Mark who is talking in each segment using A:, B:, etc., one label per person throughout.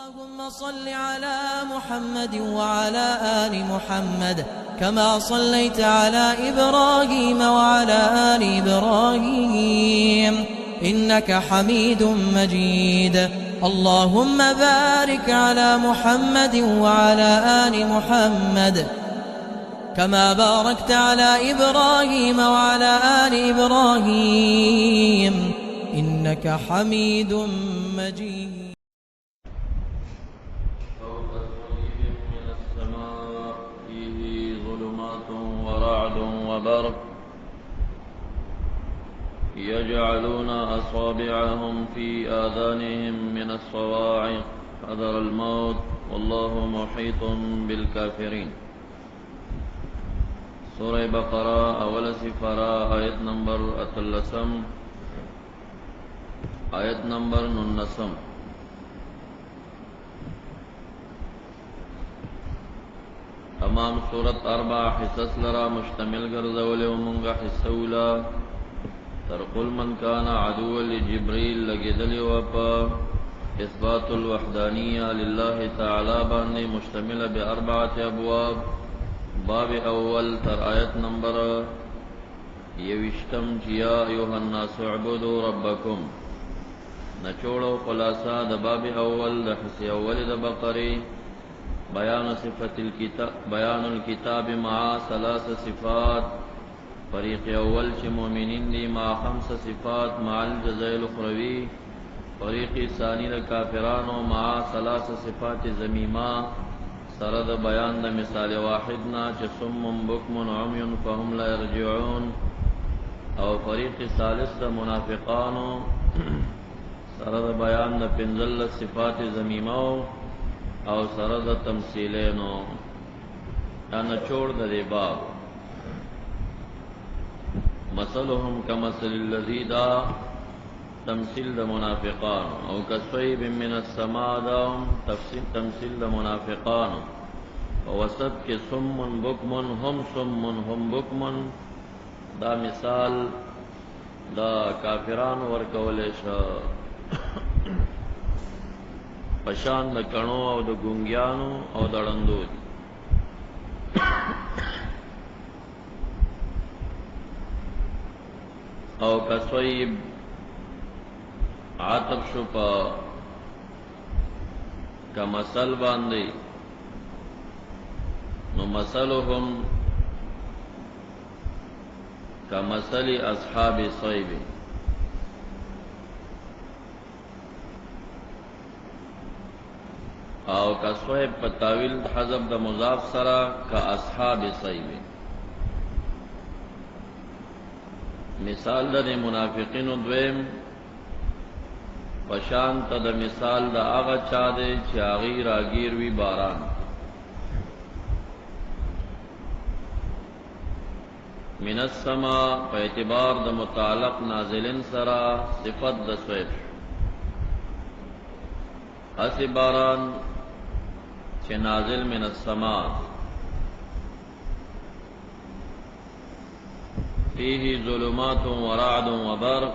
A: اللهم صل على محمد وعلى آل محمد كما صليت على إبراهيم وعلى آل إبراهيم إنك حميد مجيد. اللهم بارك على محمد وعلى آل محمد كما باركت على إبراهيم وعلى آل إبراهيم إنك حميد مجيد.
B: وبرق يجعلون أصابعهم في آذانهم من الصواعق حذر الموت والله محيط بالكافرين. سورة بقرة اول سفارة آیت نمبر 13 آیت نمبر 19. تمام صورت اربع حصص لرا مشتمل گرزولی ومنگا حصولا ترقل من کان عدو لجبریل لگدلی وپا اثبات الوحدانیہ للہ تعالی باندے مشتمل باربعت ابواب. باب اول تر آیت نمبر یوشتم یا ایوہ الناس اعبدوا ربکم. نچوڑو خلاصہ دا باب اول دا حص اول دا بقری بیان صفت الكتاب بیان الكتاب مع ثلاث صفات. فریق اول چه مومنین دی مع 5 صفات مع الجزاء الاخروی. فریق ثانی دا کافرانو مع 3 صفات زمیمہ سرد بیان دا مثال واحدنا چه سم بکم عمی فهم لا يرجعون. او فریق ثالث دا منافقانو سرد بیان دا 15 صفات زمیمہ او سرد تمثیلینو انا چھوڑ دے باب. مثلهم کمثل الذی دا تمثیل دا منافقان او کصیب من السماء دا تمثیل دا منافقان ووسط کے سم بکمن هم سم هم بکمن دا مثال دا کافران ورکولیشا پشان د کڼو او د ګونګیانو او د ړندو دي. او کصیب عاطف شو پا کمثل باندې نو مثلهم کمثل اصحاب صیب. او کصویب پتاویل حذف د مضاف سرا کا اصحاب صیب. مثال د منافقین دویم پشان تا د مثال د آغا چا دے چی آغی راگیر وی باران. من السما پا اعتبار د متعلق نازلن سرا صفت د سویب. اسی باران چه نازل من السماء فیه ظلمات و رعد و برق.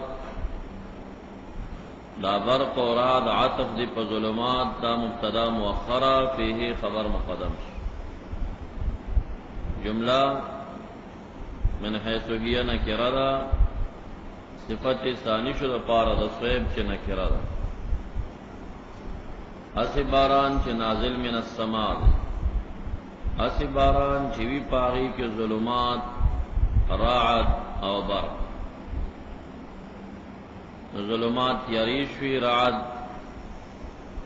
B: دا برق و رعد عطف دی پا ظلمات دا مبتدا مؤخرہ فیه خبر مقدم. جملہ من حیث ہی نکرہ دا صفت ثانی شد پارا دا صویب چه نکرہ دا. اسی باران چه نازل من السماء اسی باران چوی پاغی کے ظلمات رعد او برق. ظلمات یریشوی رعد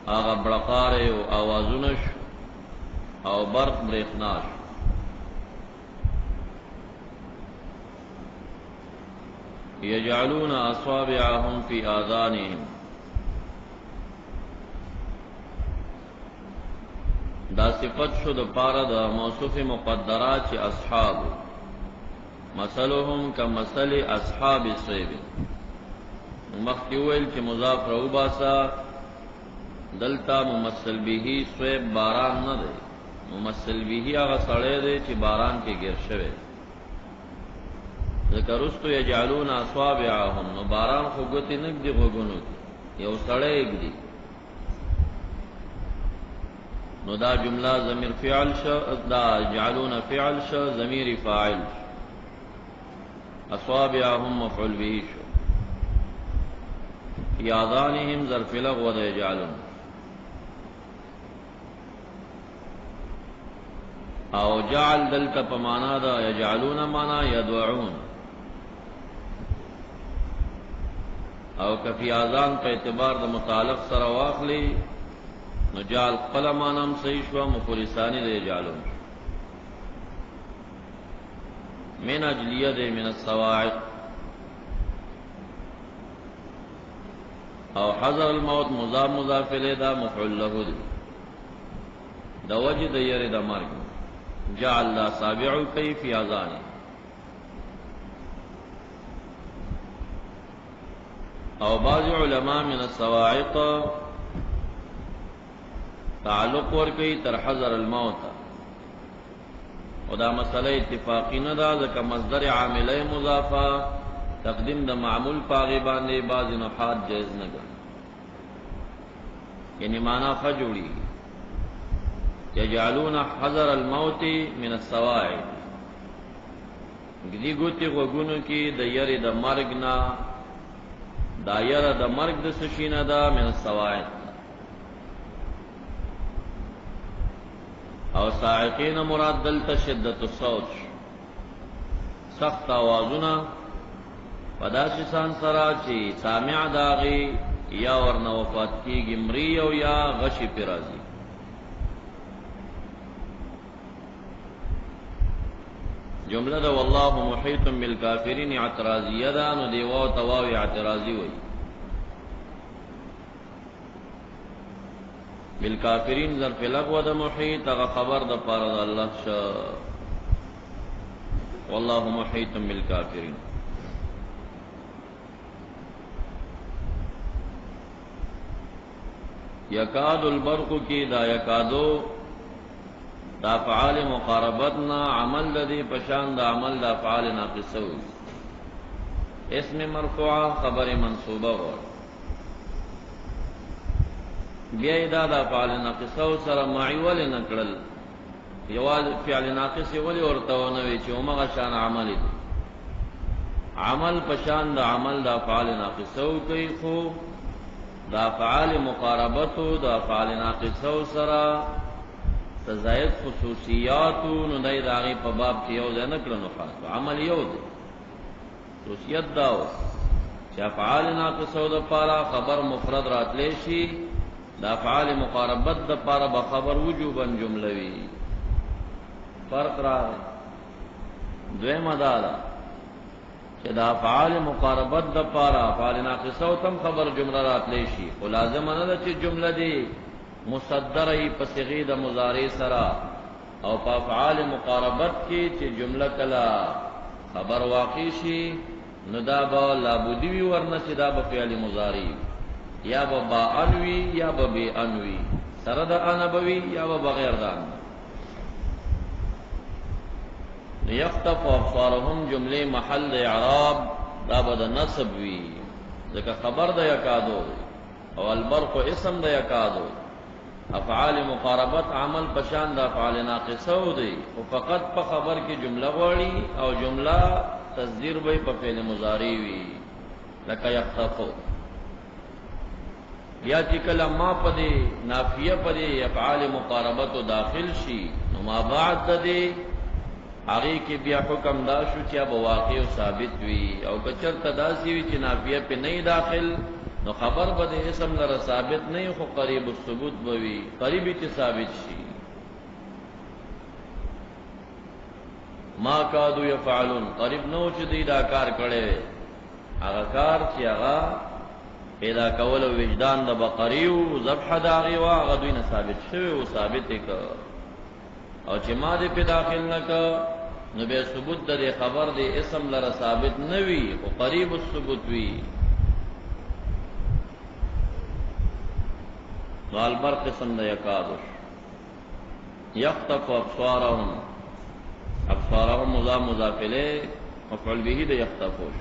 B: آغا برقار او آوازونش او برق بریخناش. یجعلون اصابعهم فی آذانهم. دا صفت شو دا پارا دا موصوف مقدرات چی اصحاب. مثلهم کمثل اصحاب صیب. مخیویل چی مضاف رو باسا دلتا ممثل بیہی صیب باران نہ دے. ممثل بیہی آغا سڑے دے چی باران کے گر شوے. ذکرستو یجعلون اصابعهم نو باران خوگتی نک دی غگنو دی یو سڑے ایک دی نو دا جمله ضمیر فعل شو، دا جعلون فعل شو، ضمیر فاعل شو. اصابعهم مفعول به شو، فی آذانهم ظرف لغو د یجعلون. او جعل دلتا پا مانا دا یجعلون مانا یدعون، او کفی آذان پا اعتبار دا متعلق سر واخلی نو جعل قل مانام صحیح شوا، مفعول ثانی دا یجعلون. من اجلیه دے من الصواعق، او حضر الموت مضاف مضاف الیہ دا مفعول له دی، دا وجه دا یر دا مرگ. جعل لا سابعو کئی فی آذانی، او بعض علماء من الصواعق تعلق ورکی تر حضر الموت، او دا مسئلہ اتفاقی ندا ذکا مصدر عاملہ مضافہ تقدیم دا معمول پاغی باندے بعض نحات جائز نگر، یعنی معنی خجوڑی یجعلون حذر الموت من الصواعق. دی گوتی غوگونو کی دا یر دا مرگنا، دا یر دا مرگ دا سشین دا من الصواعق. او صاعقین مراد دلتا شدت الصوت، سخت آوازونا پدا شسان سرا چی سامع داغی یا ورنہ وفات کی گمری او یا غشی پرازی. جملہ دا واللہ محیط بالکافرین اعتراضیہ دا، نو دیواو تواو اعتراضی ہوئی. بالکافرین ظرف لغو دا محیط اغا خبر دا پارا دا اللہ شا، واللہ محیط بالکافرین. یکاد البرق کی دا یکادو دا افعال مقاربتنا عمل دی پشان دا عمل دا افعال ناقصو، اسم مرفوع خبر منصوبہ غور. بیائی دا افعال ناقصو سر معی ولی نکڑل، یواز فعل ناقص ولی ورطونوی چی امغا شان عملی دی، عمل پشان دا عمل دا افعال ناقصو کئی خو دا افعال مقاربتو دا افعال ناقصو سر تزاید خصوصیاتو نو دای داغی پا باب کی یو دے نکلنو خاصو عمل یو دے. خصوصیت داو چی افعال ناقصو دا پارا خبر مفرد راتلیشی، دا افعال مقاربت دا پارا بخبر وجوبا جملوی. فرق را دویم دادا چی دا افعال مقاربت دا پارا افعال ناقصو تم خبر جملہ راتلیشی، و لازم ندا چی جملہ دی مصدر ای پسغی دا مضارع سرا، او پا افعال مقاربت کی چی جملہ کلا خبر واقع شی ندا با لابودیوی ورنہ چی دا با فعل مضارع یا با با انوی یا با بی انوی، سرد انبوی یا با بغیر دان. یخطف ابصارهم جملے محل دا اعراب دا با دا نصب وی، ذکر خبر دا یکادو، او البرق اسم دا یکادو. افعال مقاربت عمل پشان دا افعال ناقصو دی، و فقط پا خبر کی جملہ غوڑی او جملہ تصدیر بی پا فعل مضارع وی، لکا یخطفو. یا چکل اما پا دی نافیہ پا دی افعال مقاربت داخل شی، نو ما بعد دا دی آغی کی بیا حکم دا شو چیا بواقع و ثابت وی، او کچر تداسی وی چی نافیہ پہ نہیں داخل نو خبر بد اسم لر ثابت نہیں، خو قریب الثبوت بوی، قریبی چی ثابت شی. ما کادو یفعلون قریب نو چی دی دا کار کڑے، اگا کار چی اگا پیدا کول وجدان دا بقریو ذبح داغی وا اگا دوی نا ثابت شوی و ثابت ایک، او چی ما دی پی داخل نکا نو بے ثبوت دا دی خبر دی اسم لر ثابت نوی، خو قریب الثبوت وی. نو البرق قسم دا یکادش. یخطف ابصارهم، ابصارهم مضاف مضاف الیہ مفعول به دا یخطفوش.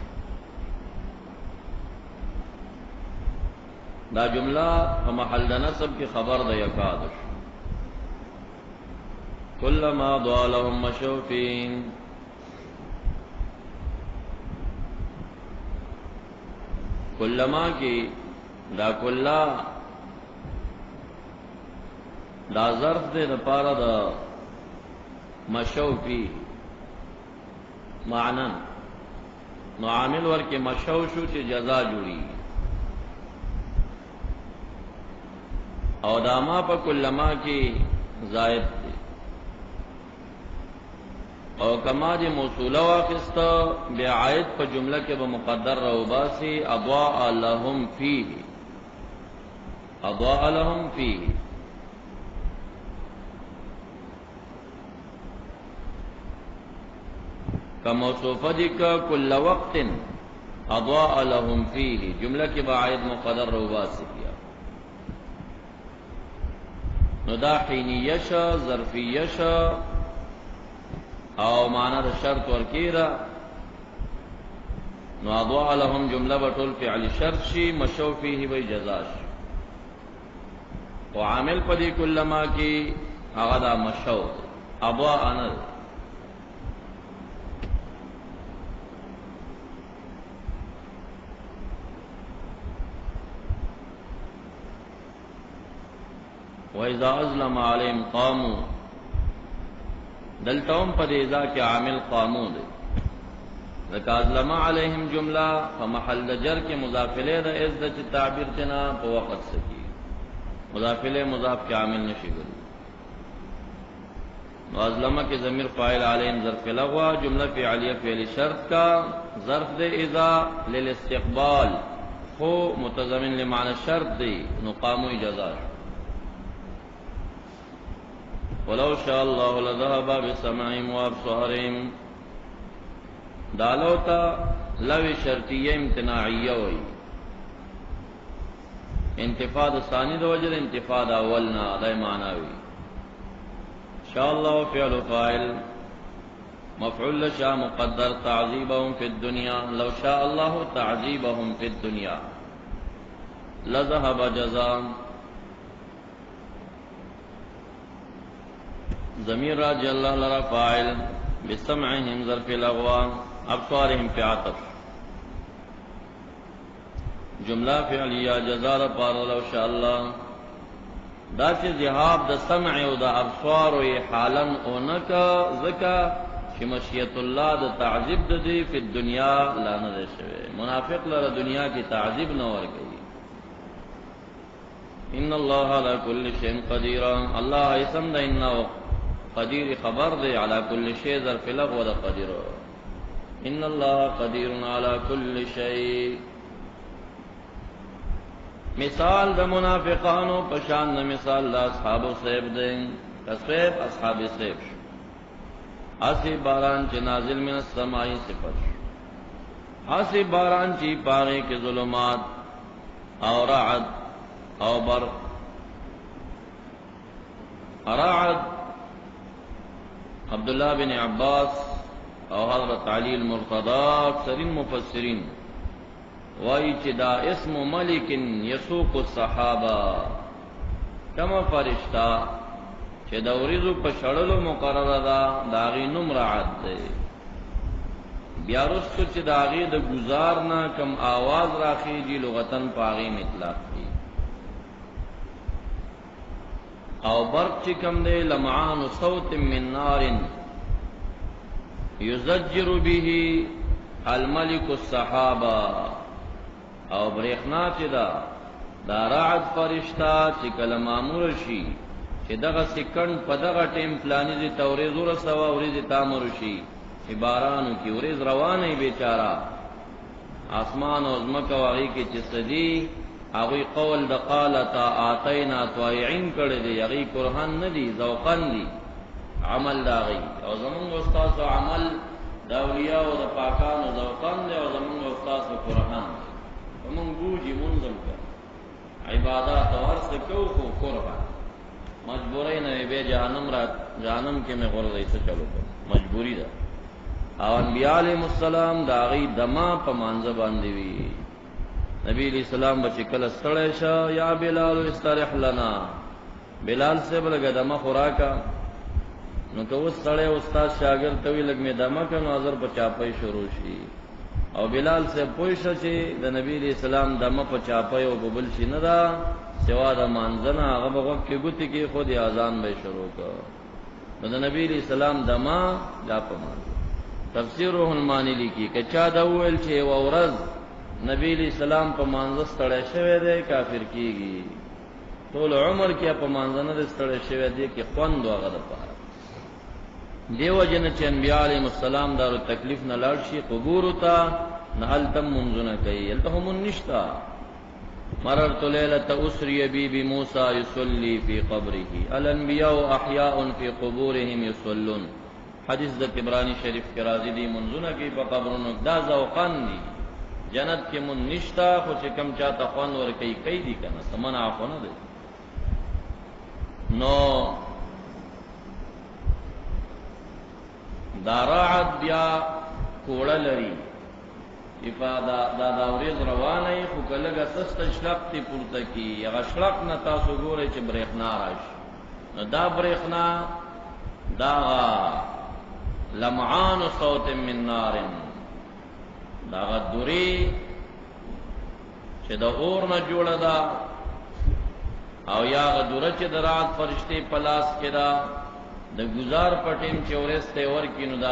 B: دا جملہ په محل د نصب کی خبر دا یکادش. کلما ضاع لهم مشوا فيه. کلما کی دا کلا دا ظرف دے دا پارا دا مشو فی معنن نو عامل ورکی مشو شو چی جزا جوڑی او داما پا کلما کی زائد دے او کما دی موصولہ واقستا بے عائد پا جملہ کے بمقدر رو باسی اضواء لهم فیہ اضواء لهم فیہ کموصوفہ دی کا کل وقت اضواء لهم فیہ جملہ کے بعائد مقدر رو باسی کیا نو دا حینیشا ظرفیشا او معنی دا شرط ورکیرا نو اضواء لهم جملہ بطول فعل شرط شی مشو فیہ بی جزاش و عامل پدی کلما کی اغدا مشو اضواء انر وَإِذَا أَظْلَمَ عَلَيْهِمْ قَامُوا دلتاؤں پا دیزا کے عامل قامو دے لکہ اظلم علیہم جملہ فمحل جر کے مضافلے دا از دا چی تعبیر تنا پا وقت سکی مضافلے مضاف کے عامل نشی گلو و اظلمہ کے ضمیر فاعل علیہم ظرف لغوا جملہ فعلیہ فعل شرط کا ظرف دے اذا للاستقبال خو متضمن لمعنی شرط دے نو قامو جزاش ولو شاء الله لذهب بسمعهم وابصارهم دالوتا لو شرطیہ امتناعیہ ہوئی انتفاد ثانی دو وجد انتفاد اولنا ادائی معنی ہوئی شاء الله فعل فاعل مفعول شاء مقدر تعذیبهم فی الدنیا لو شاء الله تعذیبهم فی الدنیا لذهب جزاء ضمیر راجع اللہ لرا فاعل بسمعهم ظرف الاغوان ابصارهم فی عطف جملہ فعلیہ جزار پار لو شاء اللہ دا چی ذہاب دا سمع و دا ابصار و حالا اونکا ذکا چی مشیت اللہ دا تعذیب دا دی فی الدنیا لانا دے شوے منافق لرا دنیا کی تعذیب نور گئی ان اللہ علی کل شیء قدیر اللہ اسم دا انہو قدیر خبر دے علی کل شیء ظرف لغو دا قدیر ان اللہ قدیر علی کل شیء مثال دا منافقانو پشان دا مثال دا اصحاب سیب دے سیب اصحاب سیب آسی باران چی نازل من السمائی صفت آسی باران چی پاغی کے ظلمات او رعد او برق رعد عبداللہ بن عباس او حضرت علی المرتضی اکثرین مفسرین وائی چی دا اسم ملک یسوق الصحابہ کما فرشتہ چی دا ورزو پشڑلو مقرر دا داغی نم رعد دے بیارستو چی داغی دا گزارنا کم آواز راخی جی لغتن پاغی مطلق کی او برق چی کم دے لمعان صوت من نار یزجر به الملک الصحابہ او بریخنا چی دا رعد فرشتہ چی کل مامور شی چی دغا سکن پا دغا ٹیم پلانی زی توریز ورسوا وریز تامر شی چی بارانو کی وریز روانی بیچارا آسمان و ازمک واغی کی چی صدی اغوی قول دا قالتا آتینا توائعین کردی اغی کرہن ندی ذوقن دی عمل دا غی او زمان استاس و عمل دا اولیاء و دا پاکان و ذوقن دی او زمان استاس و کرہن ومن گوجی منظم کر عبادات و عرص کو خو کرہن مجبوری نوی بے جہنم کے میں غرض ایسا چلو کر مجبوری دا او انبیاء علیہ السلام دا غی دما پا منزہ باندیوی نبی علیہ السلام بچی کل استڑیشا یا بلال استرح لنا بلال سے بلگا دما خوراکا نو که اوس سړی استاد شاګرد ته وی لګ می دمه کنو نظر په چاپی شروع شي او بلال سے پوښتنه چې د نبی رسول الله دمه په چاپی او ببل شي نه دا سوا د مانځنه هغه وخت کې ګوتی کې خود اذان به شروع کړ نو د نبی رسول الله دمه لا پمانځ تفسیر روح المانی لیکي کچا دا ویل چې ورځ نبی رسول الله په مانځ ستړی شوی دی کافر کیږي ټول عمر کې په مانځنه ستړی شوی دی کې خوند وغه ده دیو جن چې انبیاء علیهم السلام دارو تکلیف نه لاړ شي قبور تا نهل تم منځونه کوي التهم النشتا مررت ليله اسري بي بموسى يصلي في قبره الانبياء احياء في قبورهم يصلون حدیث د طبرانی شریف کې راځي دي منځونه کې په قبرونو دا ذوقان دي جنت کې من نشتا خو چې کم چاته خوان ور کوي دي کنه سمنا عفونه دي نو داراعت بیا کوړه لري افاده دا ورځ روانه خو کله سست شلق تی پورته کی هغه شلق نه تاسو ګورئ چې برېښنا راشي نو دا برېښنا دا لمعان صوت من نار دا غدوري چې د اور نه جوړه ده او یا غدوره چې د رات فرشتي پلاس کې ده د گزار پټیم چې ورسته ورکی نو دا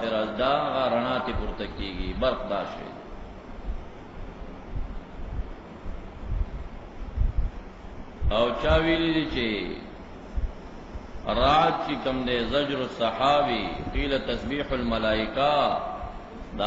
B: تر دا غرنا تی پورته کیږي برق داشي او چا ویلی چې رات چې کم دے زجر الصحابی قیل تسبیح الملائکہ دا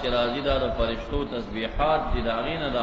B: چې راځي دا د فرشتو تسبیحات دي دا غینه دا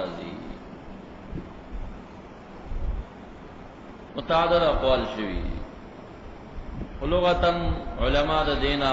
B: راځي متعدد اقوال شوی لغتن علماء د دینا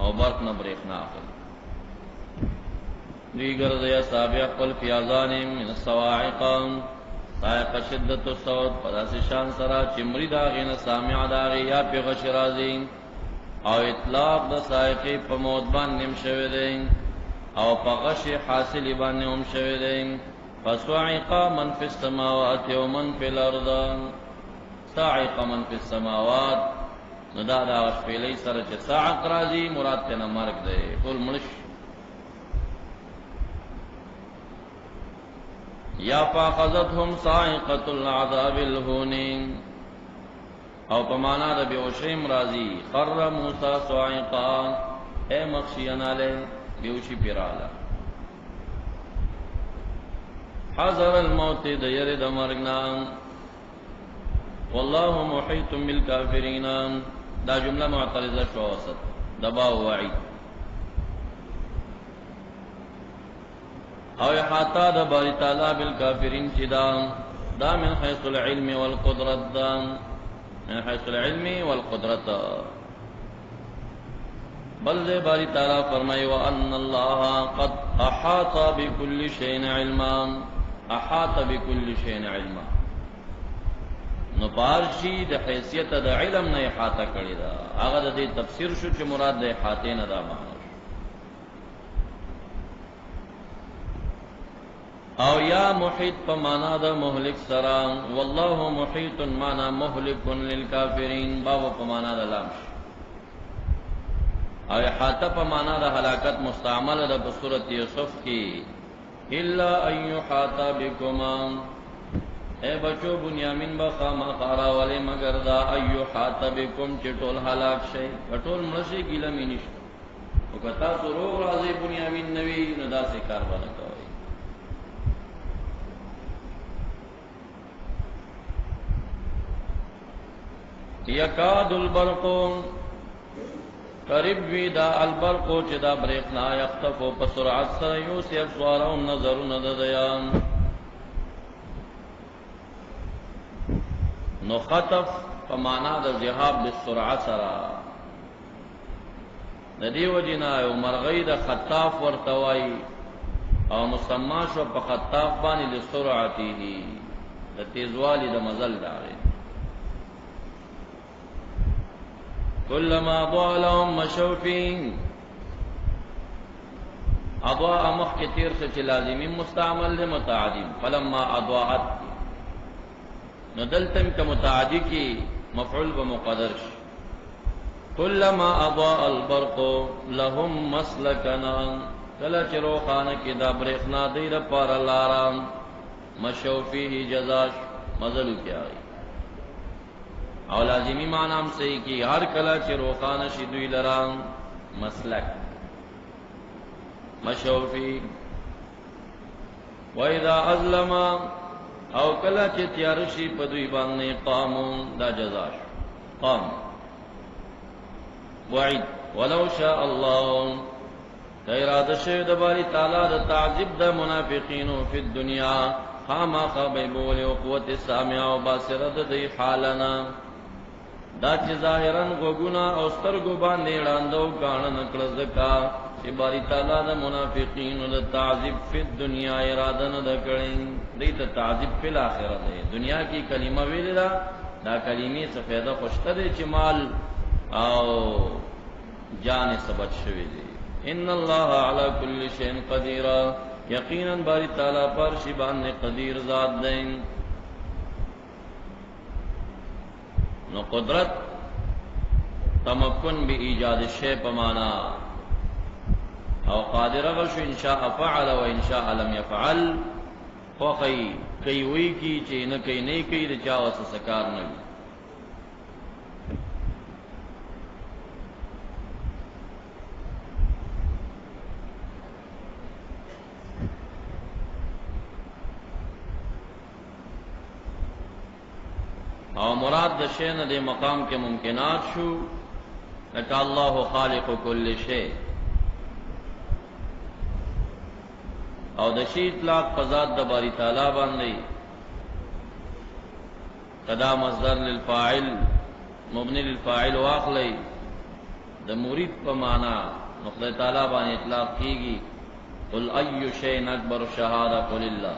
B: او برق نه برېښنا اخلي دیگر دیا سابع قل فی اذان من الصواعق صاعق شدت الصوت پداس شان سرا چمری دا غینه سامع دا غیا په غشرازی او اطلاق د صاعقی په موت باندې نیم شوی دی او په غش حاصل باندې هم شوی دی فصواعق من فی السماوات و من فی الارض صاعق من فی السماوات نو دا شپېلې سره چې صاعق راځي مراد ته مرګ دی ټول مړش یا فاخذتهم صاعقه العذاب الهون او په معنا د بیوشیم راځي خر موسی صاعقا اے مخشیاناله بیوشی پیراله حذر الموت د یری د مرګنا والله محيط بالكافرين دا جمله معترضه شو وسط دبا وعید او احاطه د باری تعالی بالکافرین چې دا من حيث العلم والقدرت دا من حيث العلم والقدرت بل دے باری تعالی فرمائے وان الله قد احاط بكل شيء علما احاط بكل شيء علما نو پارشی د حیثیت د علم نه احاطه کړی دا هغه د دې تفسیر شو چې مراد د احاطه نه دا معنی او یا محیط په معنا د مهلک سره والله محیط معنا مهلک للکافرین باب په معنا د لام او احاطه په معنا د هلاکت مستعمل د سورۃ یوسف کې الا ان یحاط بكما اے بچو بنیامین بخا ما خارا والے مگر دا ایو حاتبکم چټول هلاک شي ټول مرشي ګیله مینش او کتا سروغ راځي بنیامین نوی نو داسې کار باندې کوي یکاد البرق قریب وی دا البرق چې دا برېښنا یختفو په سرعت سره یوسف سوارو نظرونه ددیان نو خطف په معنا د ذهاب بالسرعه سره د دیو جنا او مرغی د خطاف ورتوي او مسما شو په خطاف باندې د سرعته د تیزوالی د مزل داري كلما ضاع لهم مشوا فيه اضاء مخ كثير سے لازمی مستعمل له متعدی فلما اضاءت نو دلتم کا متعدی کی مفعول بمقدر شي. كلما اضاء البرق لهم مسلكنا، کله چې روخانه کې دا برېښنا دی لپاره لارام، مشوا فيه جزاش مزل کیا او لازمی معنی هم صحیح کی ہر کله چې روخانه شي دوی لرام مسلک مشوا فيه. واذا اظلم او کله چې تیار شي په دوی باندې قامون دا جزاش قام وعید. ولو شاء الله اراده شوی د باری تعالی د تعذيب د منافقینو فی الدنیا خامخ بیبول او قوت سامعه او باصره د حالنا دا چې ظاهرا غوګنا او سترګو باندې وړاندو غاڼ نکړه زکا چې باری تعالی د منافقینو د تعذيب فی الدنیا اراده نه کړي دې ته تعذيب فی الاخره ده. دنیا کی کلمه ویل دا کلمې څه فائدہ خوشته دي چې مال او جان سبت شوی دی. ان الله على كل شيء قدير، یقینا باری تعالی پر شی باندې قدیر ذات دی. نو قدرت تمکن بی ایجاد شی پمانا او قادر غشو ان شاء فعل و ان شاء لم يفعل، خو کوي وی کی چې نه کوي نه کوي د چا وس سکار نه وي. او مراد د شی نه د مقام کې ممکنات شو لکه الله خالق کل شی، او د شی اطلاق په ذات د باری تعالی باندې قدا مصدر للفاعل مبني للفاعل واخلی د مرید په معنا نو خدای تعالی باندې اطلاق کیږي. قل ای شیء اکبر شهاده قل الله.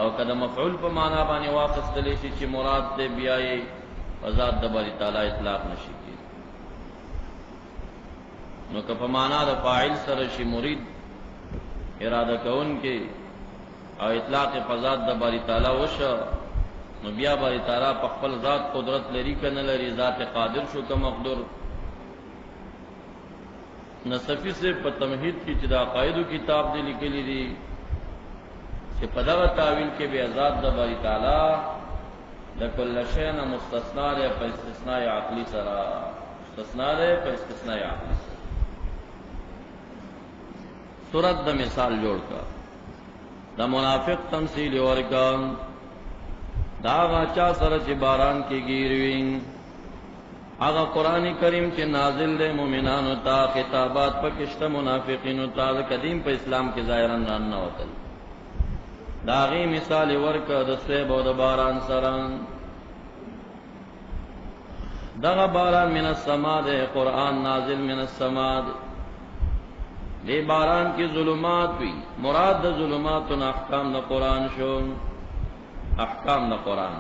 B: او کله مفعول په معنا باندې واقستل شي چې مراد دې بیاي آزاد د باری تعالی اطلاق نشي کی. نو که په معنا د فاعل سره شي مرید اراده کون کې او اطلاق په ذات د باری تعالی وشو نو بیا باری تعالی په خپل ذات قدرت لري کنه لري، ذات قادر شو که مقدور. نصفی سے په تمهید کې چې د عقایدو کتاب دی لیکلی دی کہ پدغه تعویل کې به آزاد د باری تعالی د کل شی نه مستثنا ده په استثناء عقلی سره، مستثنا ده په استثناء عقلی سره. صورت د مثال جوړ کا د منافق تمثيل ورکا دا واچا سره چې باران کې گیروین هغه قران کریم چې نازل دی مؤمنانو ته خطابات پکشته منافقینو ته قدیم په اسلام کې ظاهرا نه وتل. داغی مثال ورکا د سیب او د باران سره. دغه باران من السما ده قرآن نازل من السما دی باران کی ظلمات وی مراد د ظلماتنا احکام د قرآن شو، احکام د قرآن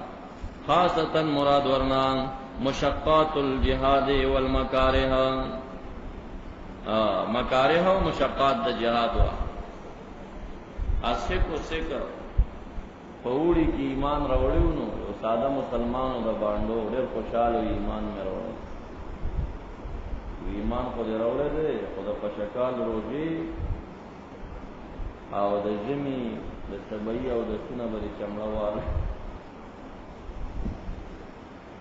B: خاصتا مراد ورنا مشقات الجهاد والمکارہ، مکارہ و مشقات د جهاد وا اسکو سکر پوڑی کی ایمان راوړیو نو ساده مسلمانو د باندې ډېر خوشاله ایمان مې راوړل. ایمان خو دې راوړل دی خو د پشکال روزي او د جمی د سبعی او د سونه بری چمړوال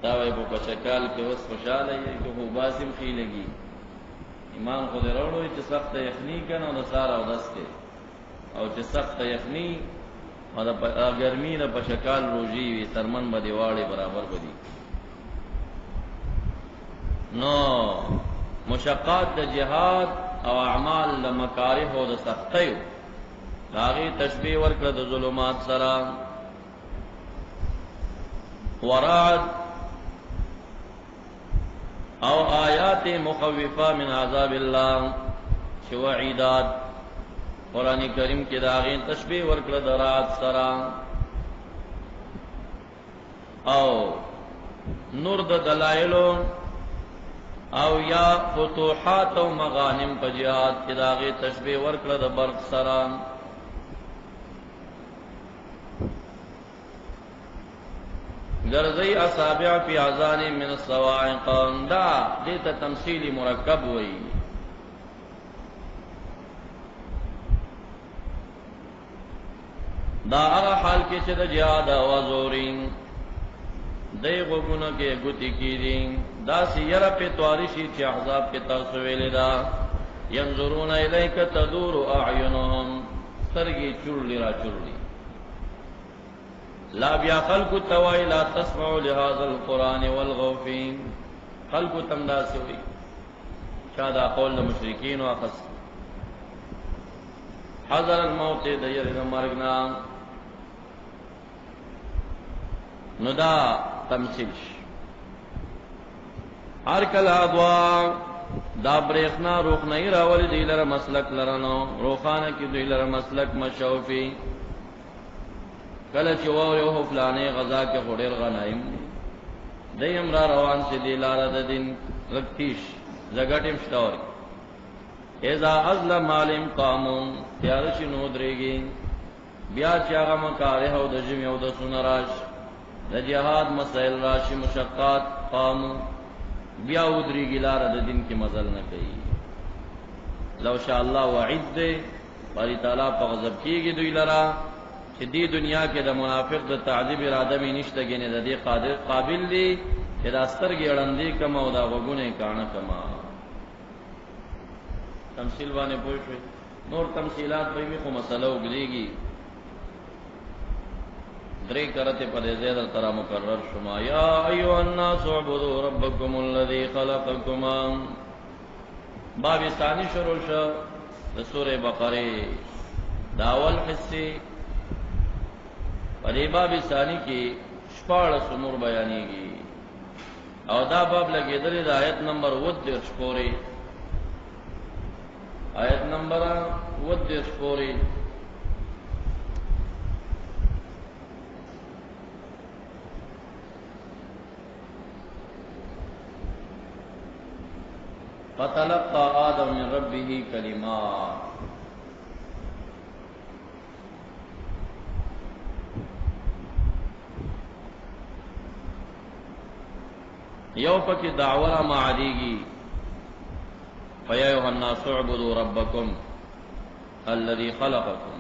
B: دا وای په پشکال کې اوس خوشاله یې که خو باسم خې لګي. ایمان خو دې راوړل چې سخت یخنی کنه د سارا او دس کې او چې سخت یخنی او د ګرمي نه په شکال روزي وي سرمن باندې واړي برابر بدی. نو مشقات د جهاد او اعمال د مکاره او د سختیو داغي تشبیه ورکړه د ظلمات سره. ورعد او آیات مخوفه من عذاب الله چې وعیدات قرآن کریم کې داغي تشبیه ورکړه د رات سره او نور د دلایلو او یا فتوحات او مغانم په جهاد کې داغي تشبیه ورکړه د برق سره. گرزی اصابع فی اذان من الصواعق دا دیتا تمثیلی مرکب وئی دا اغا حال کے چھ دا جہاد وزورین دی غگونا کے گتی کی دین دا سیر پہ توارشی چھ احزاب کے تاسویل دا ینظرون الیک تدور اعینهم سرگی چرلی را چرلی لا بیا خلق توائی لا تسمعوا لهذا القرآن والغوا فيه خلق تمدا سوئی شادا قول مشرکین و اخص حضر الموت دیر مرگنا ندا تمثیل ہر کلا دعا دا بریخنا روخنائی راولی دیلر مسلک لرنو روخانا کی دیلر مسلک مشوفی کله چې ووري او فلانه غزا کې خوریر غنایم دیم را روان سي دی لار د دین رکتیش زګټیم شتور اذا ازلم عالم قامون تیار شنو درېږي بیا چې هغه مکاره او د جمی او د سنراش د جهاد مسائل راشي مشقات قام بیا ودرېږي لار د دین کې مزل نه کوي لو شاء الله وعد باری تعالی په غضب کېږي دوی لرا کہ دی دنیا کے دا منافق دا تعذیب ارادہ میں نشتا گینے دا دی قابل دی کہ دا سترگی اڑندی کما و دا وگونے کانا کما تمثیل بانے پوشوئی نور تمثیلات بھئی خو مسئلہ اگلی گی دری کرتے پر زیدہ ترہ مکرر شما یا ایوہ الناس عبدو ربکم الذی خلقکما باب ثانی شروع شا دا سورہ بقرے داول حصے اور باب ثانی کی شپاڑس امور بیانی گی اور دا باب لگے دل آیت نمبر 10 پورے آیت نمبر 10 پورے فتلقى آدم من ربه کلمات یو پکی دعوہ معادیگی فیا ایھا الناس اعبدوا ربکم الذی خلقکم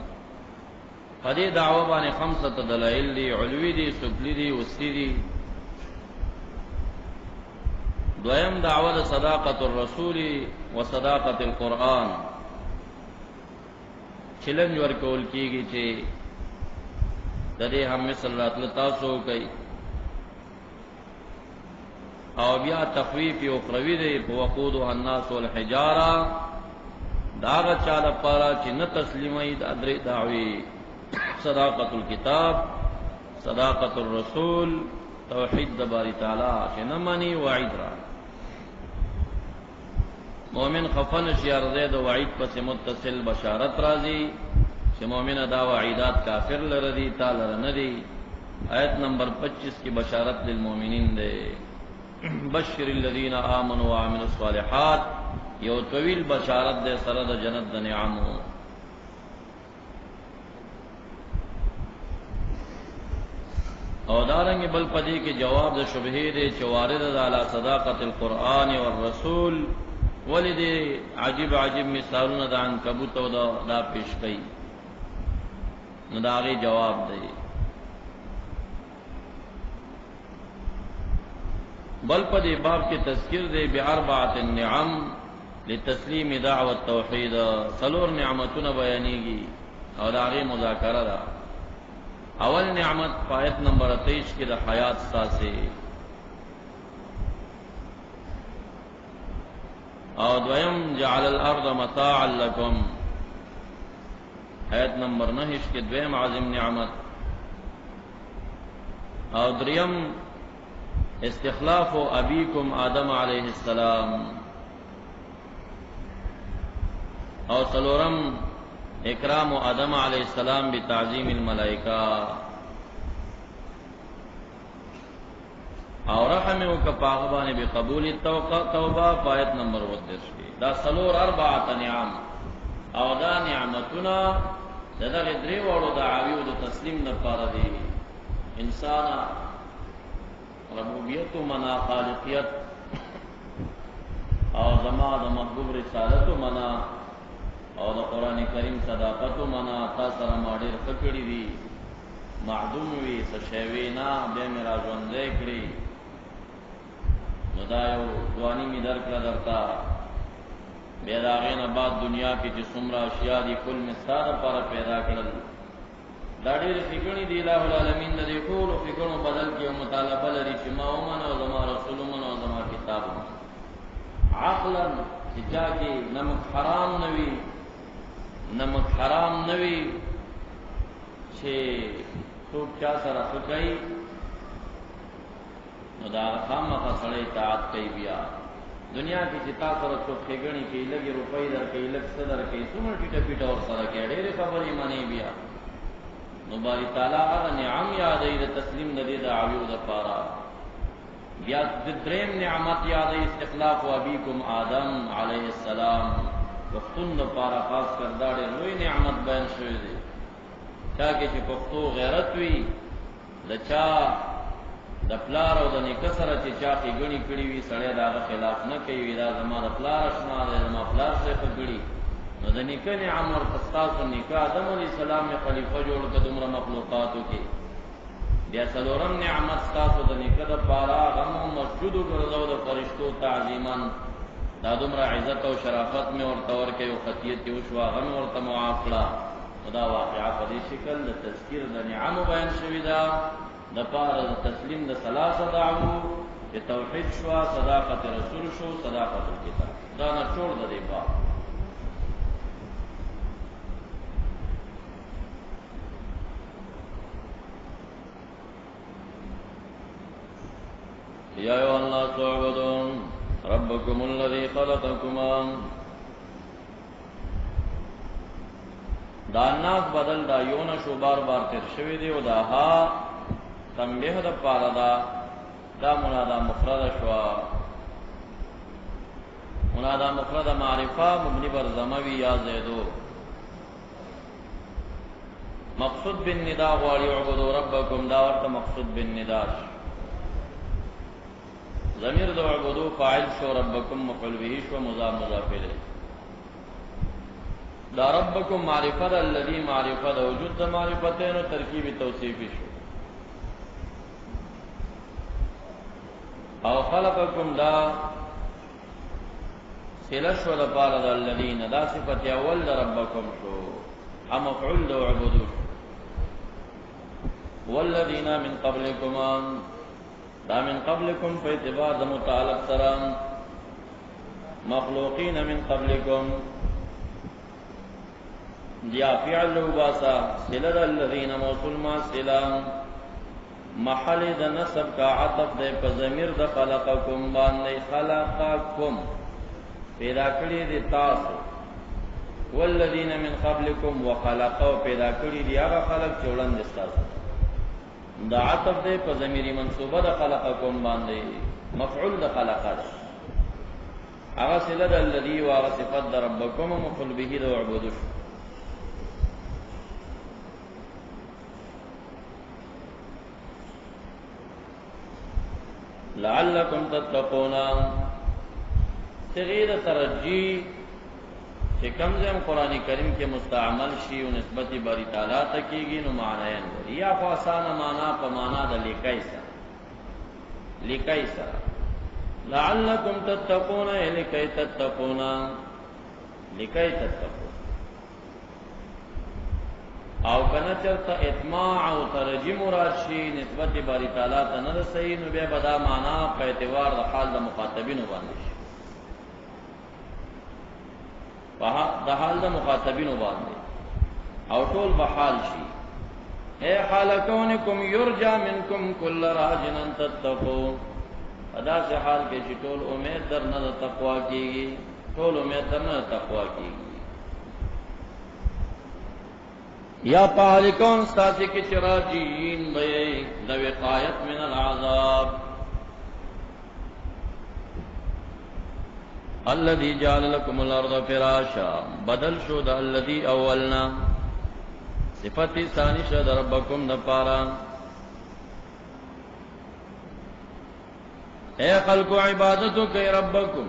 B: فدی دعوہ بانے خمسۃ دلائل دی علوی دی سفلی دی وسطی دی دویم دعوہ صداقت الرسول و صداقت القرآن چلنج ورکول کیگی چھے ددے ہم مثل رات لتاسو کئی او بیا تخویف اخروی دے وقودها الناس والحجارہ داغا چالا پارا چی نہ تسلیمی دا در دعوی صداقت الکتاب صداقت الرسول توحید دباری تعالی چی نمانی وعید را مومن خفن شیار زید وعید پس متصل بشارت رازی چی مومن دا وعیدات کافر لردی تالر ندی آیت نمبر 25 کی بشارت للمومنین دے بشر الذین آمنوا وعملوا الصالحات یو طویل بشارت دے سرد جنت نعمو او دارنگی بل پدی کے جواب دے شبہی دے چوارد علی صداقت القرآن والرسول ولی دے عجیب عجیب مثالون دا عنکبوت و دا پیش کئی نداغی جواب دے بل پدی باب کے تذکر دے باربعۃ النعم لتسلیم دعوت توحید سلور نعمتون بیانیگی اور آگے مذاکرہ دا اول نعمت آیت نمبر 23 کی دا حیات ساسے اور دویم جعل الارض متاعا لکم آیت نمبر 9 کی دویم عظیم نعمت اور دریم استخلاف ابیکم آدم علیہ السلام اور سلورم اکرام آدم علیہ السلام بتعظیم الملائکہ اور رحم کپاغبان بقبول توبہ آیت نمبر 32 کی دا سلور اربعۃ نعم او دا نعمتنا دا غدری وړو دعاوی او د تسلیم نه پاره دی انسان ربوبیت منا خالقیت او زما د محبوب رسالت منا او د قران کریم صداقت منا تا سره ما ډېر خکړی دي معدوم وی سشوی نا به میرا ژوندې کړی نو دا یو ځواني می درکړه درتا بیا دا غینه بعد دنیا کې چې څومره اشیاء دي کل مثال پر پیدا کړل دا ډېر فکرنی دی الہ العالمین د ټول فکرونو بدل کې مطالبه لري چې ما ومنه او زما رسول ومنه او زما کتاب عقلا چې چا کې نمک حرام نوي چې څوک چا سره فکرای نو دا خامخا سره اطاعت کوي بیا دنیا کې چې تاسو سره څوک ښېګڼې کوي لږې روپۍ درکوي لږ څه درکوي څومره ټیټه پیټه ورسره کوي ډېرې خبرې منې بیا نو باری تعالی هغه نعم یادوي د تسلیم د دې دعویو دپاره بیا د دریم نعمت یادوي استخلاف ابیکم آدم علیه السلام پښتون دپاره خاص کر دا ډېر لوی نعمت بیان شوی دی چا کې چې پښتو غیرت وي د چا د پلار او د نیکه سره چې چا ښېګڼې کړي وي سړی د هغه خلاف نه کوي دا زما د پلار اشنا دی زما پلار صحیح کړي نو د نیکه نعم ورته ستاسو نیکه آدم علیه السلام یې خلیفه جوړ کړه دومره مخلوقاتو کې بیا څلورم نعمت ستاسو د نیکه دپاره هغه مو مسجد وګرځو د فرشتو تعظیما دا دومره عزت او شرافت مې ورته ورکړی او خطیت یې وشوه هغه مې ورته معاف کړه نو دا واقعه په دې شکل د تذکیر د نعمو بیان شوې ده دپاره د تسلیم د ثلاثه دعوو چې توحید شوه صداقت رسول شو صداقت الکتاب دا نچوړ د دې باب یا ایها الناس اعبدوا ربکم الذی خلقکم دا ناس بدل دا یونه شو بار بار تیر شوی دی او دا ها تنبیه د پاره دا منادا مفرد شوا منادا مفرد معرفه مبنی بر زموی یا زیدو مقصود بالندا غواړي عبدو ربکم دا ورته مقصود بالندا ضمیر دو عبدو فاعل شو ربکم مفعول به شو مضاف مضاف الیه دا ربکم معرفت الذی معرفت وجود د معرفتین و ترکیب توصیفی شو او خلقکم دا سلش و لپاره دا الذین دا صفت اول دا ربکم شو ام مفعول دو عبدو شو والذین من قبلکم دا من قبلکم په اعتبار د متعلق سره مخلوقین من قبلکم یا فعل باسا صلہ الذین موصول ما صلہ محل د نسب کا عطف د په ضمیر د خلقکم باندې خلقکم پیدا کړی دي تاسو والذین من قبلکم وخلقوا پیدا کړی دي هغه خلق چې وړاندې تاسو دا عطف دے پا ضمیری منصوبہ دا خلقکم باندے مفعول دا خلقا دا آغا صلہ دا اللذی و آغا صفت دا ربکم مفعول بہی دا عبودش لعلکم تتقونا تغیر ترجی کہ کمزم قرآن کریم کے مستعمل شی و نسبت باری تعالیٰ تکیگی نو معنیان داری یا فاسان مانا پا مانا دا لکی سا لعلکم تتقونا لکی تتقونا او کنا چرتا اتماع و ترجی مراد شی نسبت باری تعالیٰ تا نرسی نو بے بدا مانا پا اعتبار دا حال دا مخاطبین باندش دا حال دا مخاطبینو باندې او ټول بحال شي اے حال کونکم یرجا منکم کل راجن تتقو ادا سے حال کې چې ټول امید در نه تقوا کیږي ټول امید در نه تقوا کیږي یا پالکون ساتي کې چراجین به د وقایت من العذاب الذي جعل لكم الارض فراشا بدل شو دا الذي اولنا صفت ثانی شد ربکم دپارا اے خلق عبادتو کہ ربکم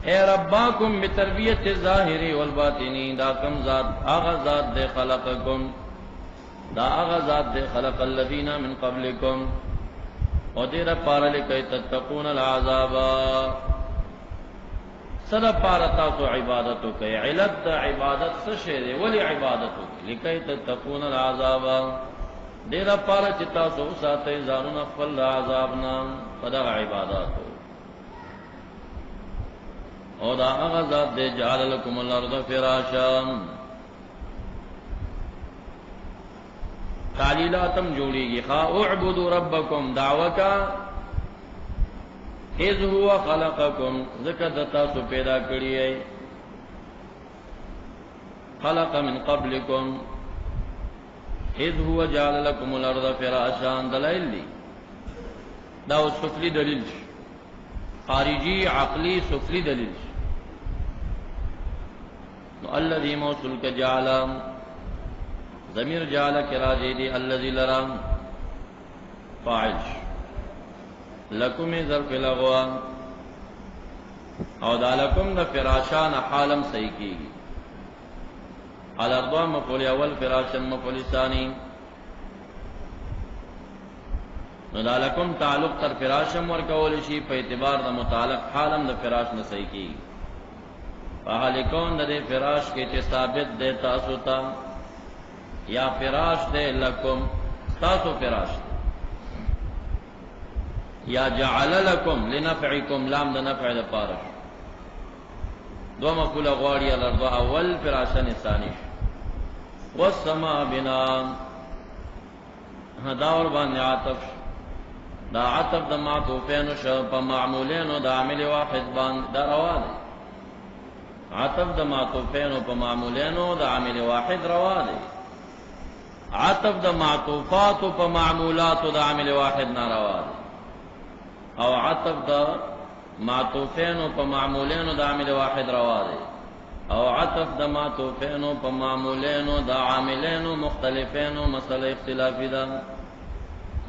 B: اے رباکم بتربیت الظاہری والباطنی دا کم ذات آغا ذات دے خلقکم دا آغا ذات دے خلق الذین من قبلکم او دیر پارا لکی تتقون العذابا صدا پارا تاسو عبادتو کئی علت دا عبادت سشے دے ولی عبادتو کئی لکی تتقون العذابا دیر پارا چی تاسو ساتے زانون اخفل عذابنا فدا عبادتو او دا آغا ذات دے جعل لکم الارض فراشا تعلیلاتم جوڑی گی اعبدوا ربکم دعوکا اذ هو خلقکم ذکر دتاسو پیدا کری ہے خلق من قبلکم اذ هو جعل لکم الارض فراشا دلائل دی دا سفلی دلیل خارجی عقلی سفلی دلیل الذي موصول کا جعل ضمیر جعل کے راجی دی الذي لرام فاعل لکم ظرف لغوا او دا لکم دا فراشان حالم صحیح کی گی الارض مفعول اول فراشن مفعول ثانی نو دا لکم تعلق تر فراشم ورکول شی په اعتبار دا متعلق حالم دا فراش نہ صحیح کی فحالکون دا دے فراش کے چے ثابت دے تاسو تا یا فراش دے لکم تاسو فراش دے یا جعل لکم لنفعکم لام دا نفع دا پارش دو مفعول غواری الارض اول فراشن ثانیش والسماء بنا داور بان عاطف دا عطف دا معطوفین شو پا معمولین دا عمل واحد بان دا روا دے عطف دا معطوفین پا معمولین دا عمل واحد روا دے عطف دا معطوفات پا معمولات دا عمل واحد نا روا دے او عطف دا معطوفین پا معمولین دا عمل واحد روا دے او عطف دا معطوفین پا معمولین دا عاملین مختلفین مسئلہ اختلافی دا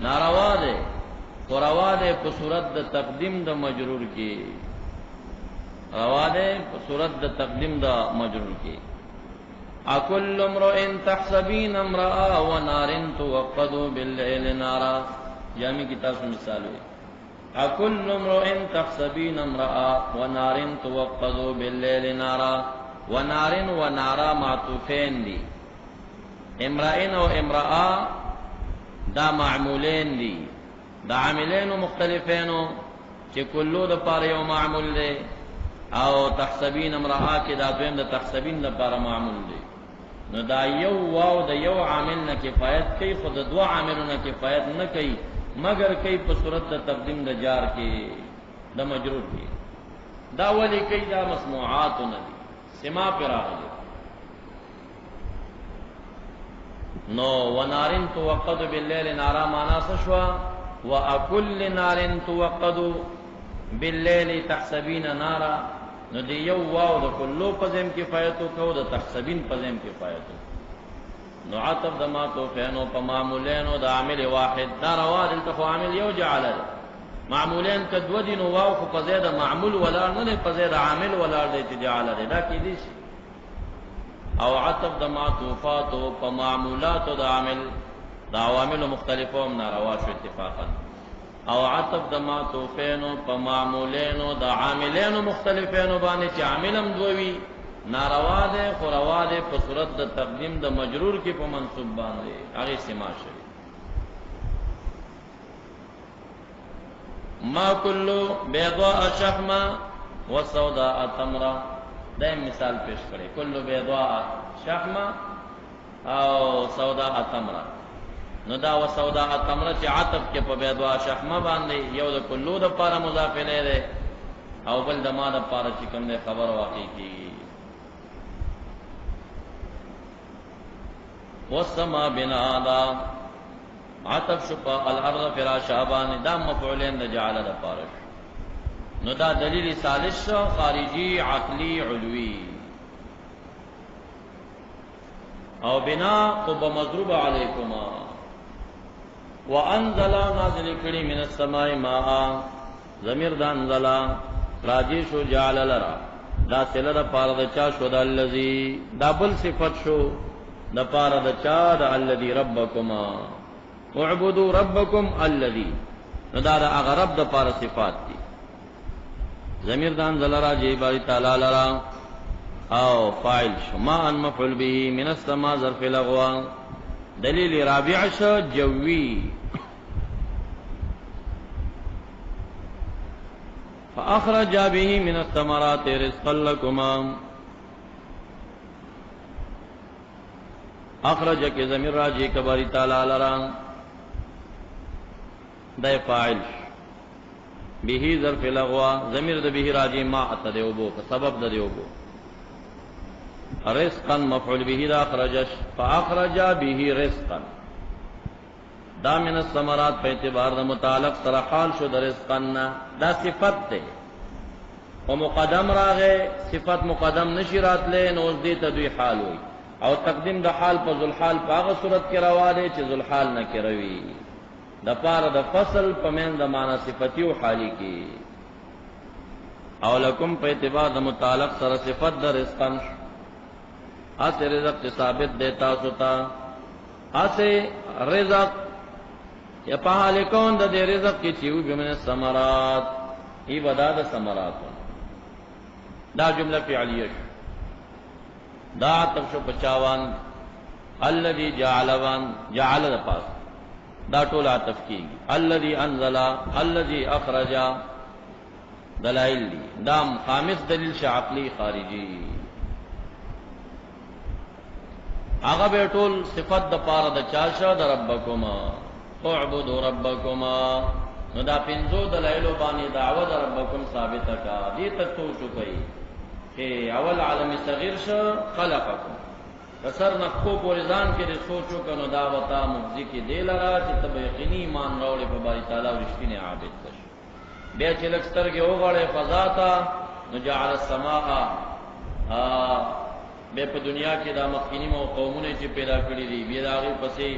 B: ناروا دے روا دے پا صورت دا تقدیم دا مجرور کی روا دے پا صورت دا تقدیم دا مجرور کی اکل امرئن تحسبین امرآ و نارن توقدو باللیل نارا جامع کتاب سے مثال ہوئی اکل امرئن تحسبین امرآ و نارن توقدو باللیل نارا و نارن و نارا معطوفین دی امرئن و امرآ دا معمولین دی دا عاملین مختلفین چی کلو دا پار یو معمول دے او تحسبین امرآ کی دا دویم دا تحسبین دا پار معمول دے نو دا یو واو دا یو عامل نا کفایت کئی خود دو عاملو نا کفایت نا کئی مگر کئی پا صورت دا تقدیم دا جار کی دا مجرور کی دا ولی کئی دا مسموعاتو نا دی سما پر آگلی نو ونارن توقد باللیل نارا مانا سشوا وَأَكُلِّ نَارٍ تُوَقَّدُ بِاللَّيْلِ تَحْسَبِينَ نَارًا نو دی یو واو دا کلو پزیم کفایتو کو دا تحسبین پزیم کفایتو نو عطف دا معطوفینو پا معمولینو دا عامل واحد ناروا دلتا خو عامل یو جعل دا معمولین کدو دی نو واو خو پزید معمول ولار نده پزید عامل ولار دیتی جعل دا کی دیسی او عطف دا معطوفاتو پا معمولاتو دا عامل دا عوامل مختلفو ناروا شو اتفاقا او عطف دا معطوفینو پا معمولینو دا عاملینو مختلفینو بانی چی عاملم دووی ناروا دے خوروا دے پا صورت دا تقدیم دا مجرور کی پا منصوب باندے آگی سما شوی ما کلو بیضاء شحما و سوداء تمرا دا مثال پیش کرے کلو بیضاء شحما او سوداء تمرا نو دا و سوداء تمرا چی عطف کے پا بیضاء شحما باندے یو دا کلو دا پارا مضافے لے دے او بل دا ما دا پارا چکم دے خبر واقعی کی والسما بنا دا عطف شپا الارض فراشا بانی دا مفعولین دا جعل دا پارش نو دا دلیل ثالث خارجی عقلی علوی او بنا قب مضروب علیکما وانزل نازل کړي من السماء ماء ضمیر د انزل راجی شو جعل لرا دا سله د پاره د چا شو د الذی دا بل صفت شو د پاره د چا د الذی ربکما اعبدوا ربکم الذی دا د هغه رب د پاره صفات دي ضمیر د انزل راجی باری تعالی لرا او فاعل شما ان مفعول به من السماء ظرف لغوا دلیل رابع شو جوی فاخرج به من الثمرات رزقا لكما اخرج کے ضمیر راجی کباری تعالی لرا دای فاعل به ظرف لغوا ضمیر د به راجی ما اتدیوبو سبب د دیوبو رزقا مفعول به دا اخرجش فاخرج به رزقا دا من الثمرات په اعتبار د متعلق سره حال شو د رزقا دا صفت ده او مقدم راغه صفت مقدم نشی راتله نو دې ته دوی حال وي او تقدیم د حال په ذل حال په هغه صورت کې روا ده چې ذل حال نه کوي د پاره د فصل په من د معنا صفتی او حالی کې او لکم په اعتبار د متعلق سره صفت د رزقا اسے رزق ثابت دیتا سوتا اسے رزق یا پہالے کون دا دے رزق کی چیو بمن الثمرات ای بدا دا ثمرات دا جملہ فعلیہ دا عطف شو پچاوان الذي جعلوان جعل دا پاس دا ټول عطف کیږي الذي انزل الذي اخرج دلائل دی دا خامس دلیل شعقلی خارجی آغا بیٹول صفت دا پارا دا چاشا دا ربکما اعبدو ربکما نو دا پنزو دلائلو بانی دعوه دا ربکم ثابتا کا دی تک تو چکئی کہ اول عالم صغیر شا خلقکم کسر نقو پورزان کے دی سوچو کنو دعوتا مفزی کی دے لرا چی تب یقینی ایمان روڑی پا باری تعالی و رشتین عابد کش بیا چلکستر کے اوغڑے فضاتا نو جعل السماء بے په دنیا کې دا مخکینی مو قومونه چې پیدا کړی دي بیا دا غي پسې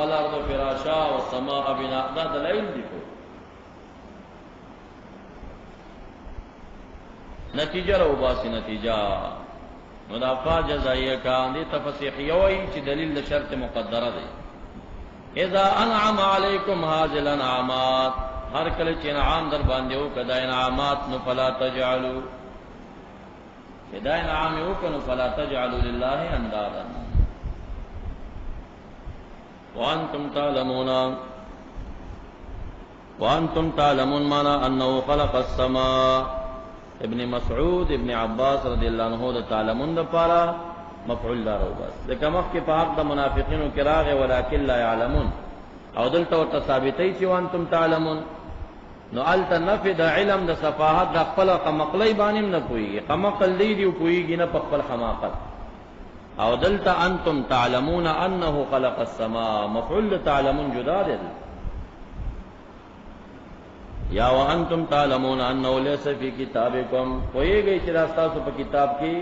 B: الارض فراشا او السماء بناء دا دلایل دي نتیجه رو باسی نتیجه مدافع جزائیه کا دي تفصیحیه وای چې دلیل د شرط مقدره دی اذا انعم علیکم هذه الانعامات هر کله چې انعام در باندې او کدا انعامات نو فلا تجعلوا دا انعام وکنو فلا تجعلوا لله اندادا وانتم تعلمون مانا انه خلق السماء ابن مسعود ابن عباس رضی اللہ عنہ دا تعلمون دا پارا مفعول دارو بس لکه مخی پا حق دا منافقینو کراغ ولکن لا يعلمون او دلتا و تصابتی چی وانتم تعلمون نو التا نفی دا علم دا صفاحت دا خپل قمقلی بانیم نا پوئیگی قمقل دیدی و پوئیگی نا پا خپل حماقت او دلتا انتم تعلمون انه خلق السماء مفعول تعلمون جدا دل یا وانتم تعلمون انه لیس فی کتابکم پوئیگی چی راستاسو پا کتاب کی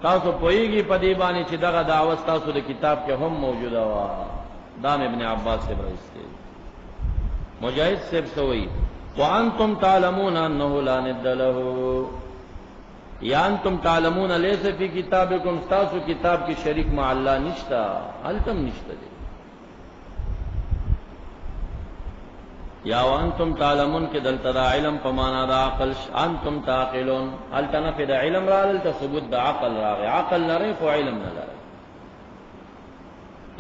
B: تاسو پوئیگی پدی بانی چی دغا دعوت تاسو دا کتاب کے ہم موجودا وا دام ابن عباس سے برستے مجاہد سے سوئی وانتم تعلمون انه لا ند له یا انتم تعلمون لیس فی کتابکم تاسو کتاب کی شریک مع اللہ نشتا حلتم نشتا دے یا وانتم تعلمون کہ دلتا دا علم پمانا دا عقل انتم تعقلون حلتا نفی دا علم را دلتا ثبوت دا عقل را گئے عقل نرے فو علم نلرے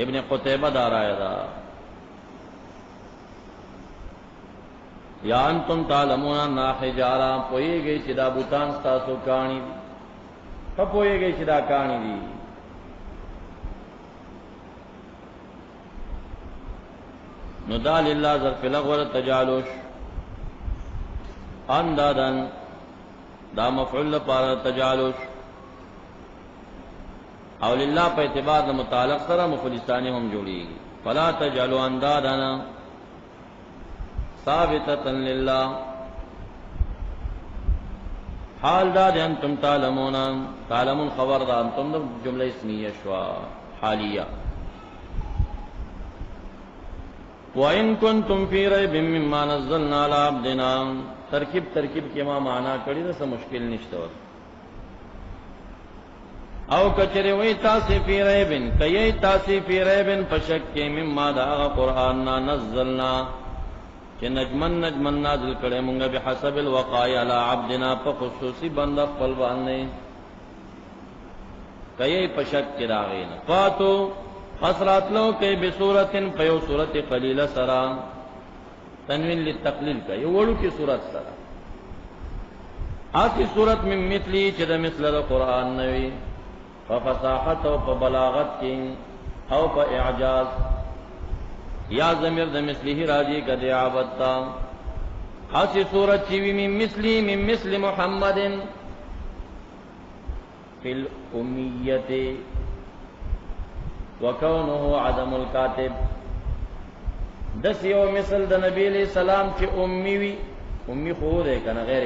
B: ابن قتیبہ دا رائے دا یا انتم تعلمون نا حجارا پوئے گئی چی دا بوتان ستاسو کانی دی پوئے گئی چی دا کانی دی نو دا للہ ظرف لغور تجالوش اندادن دا مفعول پارا تجالوش او للہ پا اعتبار دا متعلق سرا مفلسانی ہم جوڑی گی فلا تجالو اندادنا ثابتتا للہ حال دا دے انتم تعلمون تعلمون خبر دا انتم دا جملہ اسمیہ شوا حالیہ وَإِن كُنتُمْ فِي رَيْبٍ مِّمَّا نَزَّلْنَا عَلَىٰ عَبْدِنَا ترکیب کی ما معنی کړی دا څه مشکل نشته او کچره وی تاسو فی ریبن کای تاسو فی ریبن پشک کې مما دا قرآن نا نزلنا چې نجمن نازل کړي مونږ به حسب الوقایع علی عبدنا په خصوصي بنده خپل باندې کای پشک کې راغین فاتو حسرات لو کې بصورتن پیو صورت قلیله سرا تنوین للتقلیل کا یو وړو کې صورت سرا آتی صورت من مثلی چې د مثل د قرآن نوی ففصاحت او په بلاغت کې او په اعجاز یا ضمیر د مثله راځي کده عبادت اسی صورت چې وی من مثل محمد فی الامیه وکونه عدم الکاتب دس یو مثل د نبی علیہ السلام چې امی وی امی خو ده کنه غیر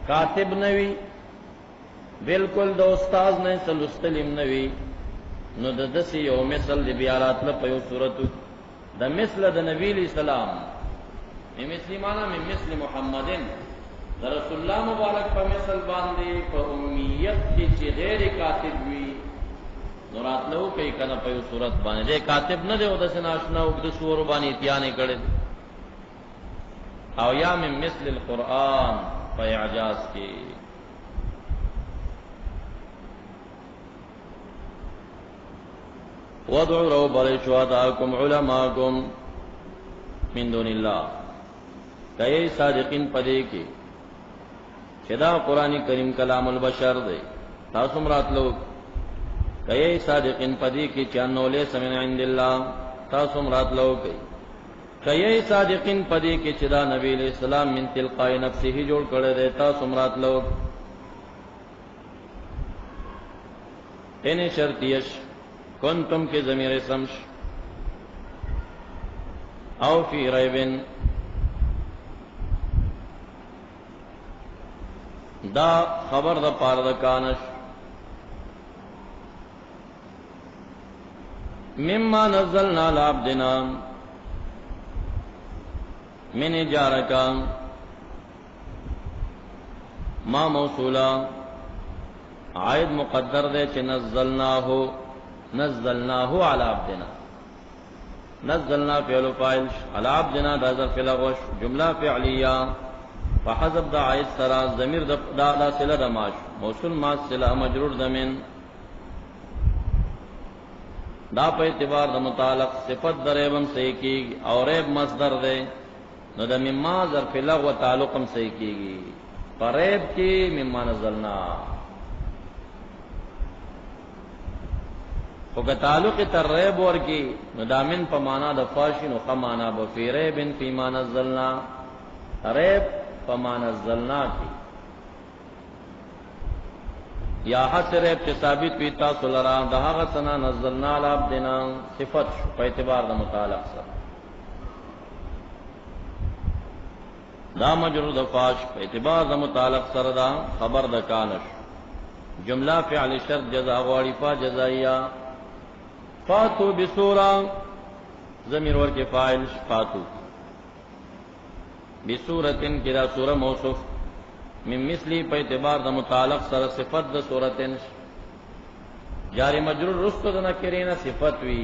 B: کاتب نوی بالکل د استاد نه سلستلم نوی نو د دس یو مثل دی بیارات له په صورت د مثل د نبی علیہ السلام مثل معنا من مثل محمدن رسول الله مبارک په مثل باندې په امیت کې چې غیر کاتب وی نورات له کوي کنه په صورت باندې کاتب نه دی او د سناشنا او د سور باندې اتیانې کړي او یا من مثل القرآن په اعجاز کې وَادْعُوا رَبَّ شُهَدَاءَكُمْ عُلَمَاءَكُمْ مِن دُونِ اللَّهِ کئی صادقین پدې کې چې دا قرآن کریم کلام البشر دی تاسو مراتلو کئی صادقین پدې کې چې انه لیس من عند الله تاسو مراتلو کئی صادقین پدې کې چې دا نبی علیہ السلام من تلقاء نفسه جوړ کړی دی تاسو مراتلو ان شرطیش کنتم کے ضمیر سمش او فی ریبن دا خبر دا پار دا کانش مما نزلنا لعبدنا من اجارکا ما موصولا عائد مقدر دے چھ نزلناه على عبدنا نزلنا فعل فاعل على عبدنا دا ظرف لغوش جملہ فعلیہ فحذف دا عائد سرا ضمیر دا صلہ دماش موصول ما صلہ مجرور ضمن دا په اعتبار د متعلق صفت دریبم صحیح کیږي او ریب مصدر دے نو دا مما ظرف لغو تعلقم صحیح کیږي پریب کی مما نزلنا خو که تعلق تر ریب ورکی نو دامن پا مانا دا فاشن و خمانا بفی ریبن فی ما نزلنا ریب پا ما نزلنا کی یا حس ریب چه ثابت وی تاسو لرا دا حق سنا نزلنا عبدنا صفت شو پا اعتبار دا متعلق سر دا مجرور دا فاش پا اعتبار دا متعلق سر دا خبر دا کانش جملہ فعل شرط جزا غواری فا جزائیہ فاتو بسورا ضمیر ور کے فاعل فاتو بسورتن کدا سورہ موصوف من مثلی په اعتبار د متعلق سره صفت د سورتن جاری مجرور رستو د نکرینا صفت وی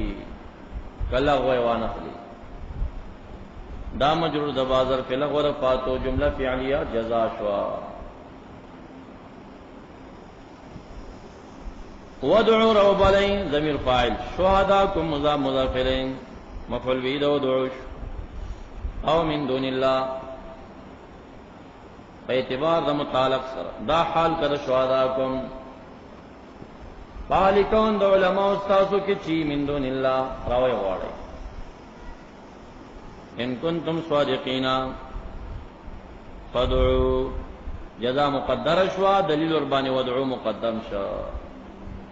B: کلا غوی وانخلی دا مجرور د بازار فعل غور فاتو جملہ فعلیہ جزا شوا وَادْعُوا رَبَّكُمْ ضمیر فاعل شهداءکم مضاف الیہ مفعول به دو دعوش او من دون الله په اعتبار د متعلق سره دا حال کړه شهداءکم بالکون د علماء استادو کې چی من دون الله راوي غواړي ان کنتم صادقین فادعوا جزاء مقدر شوا دلیل ور باندې ودعو مقدم شوا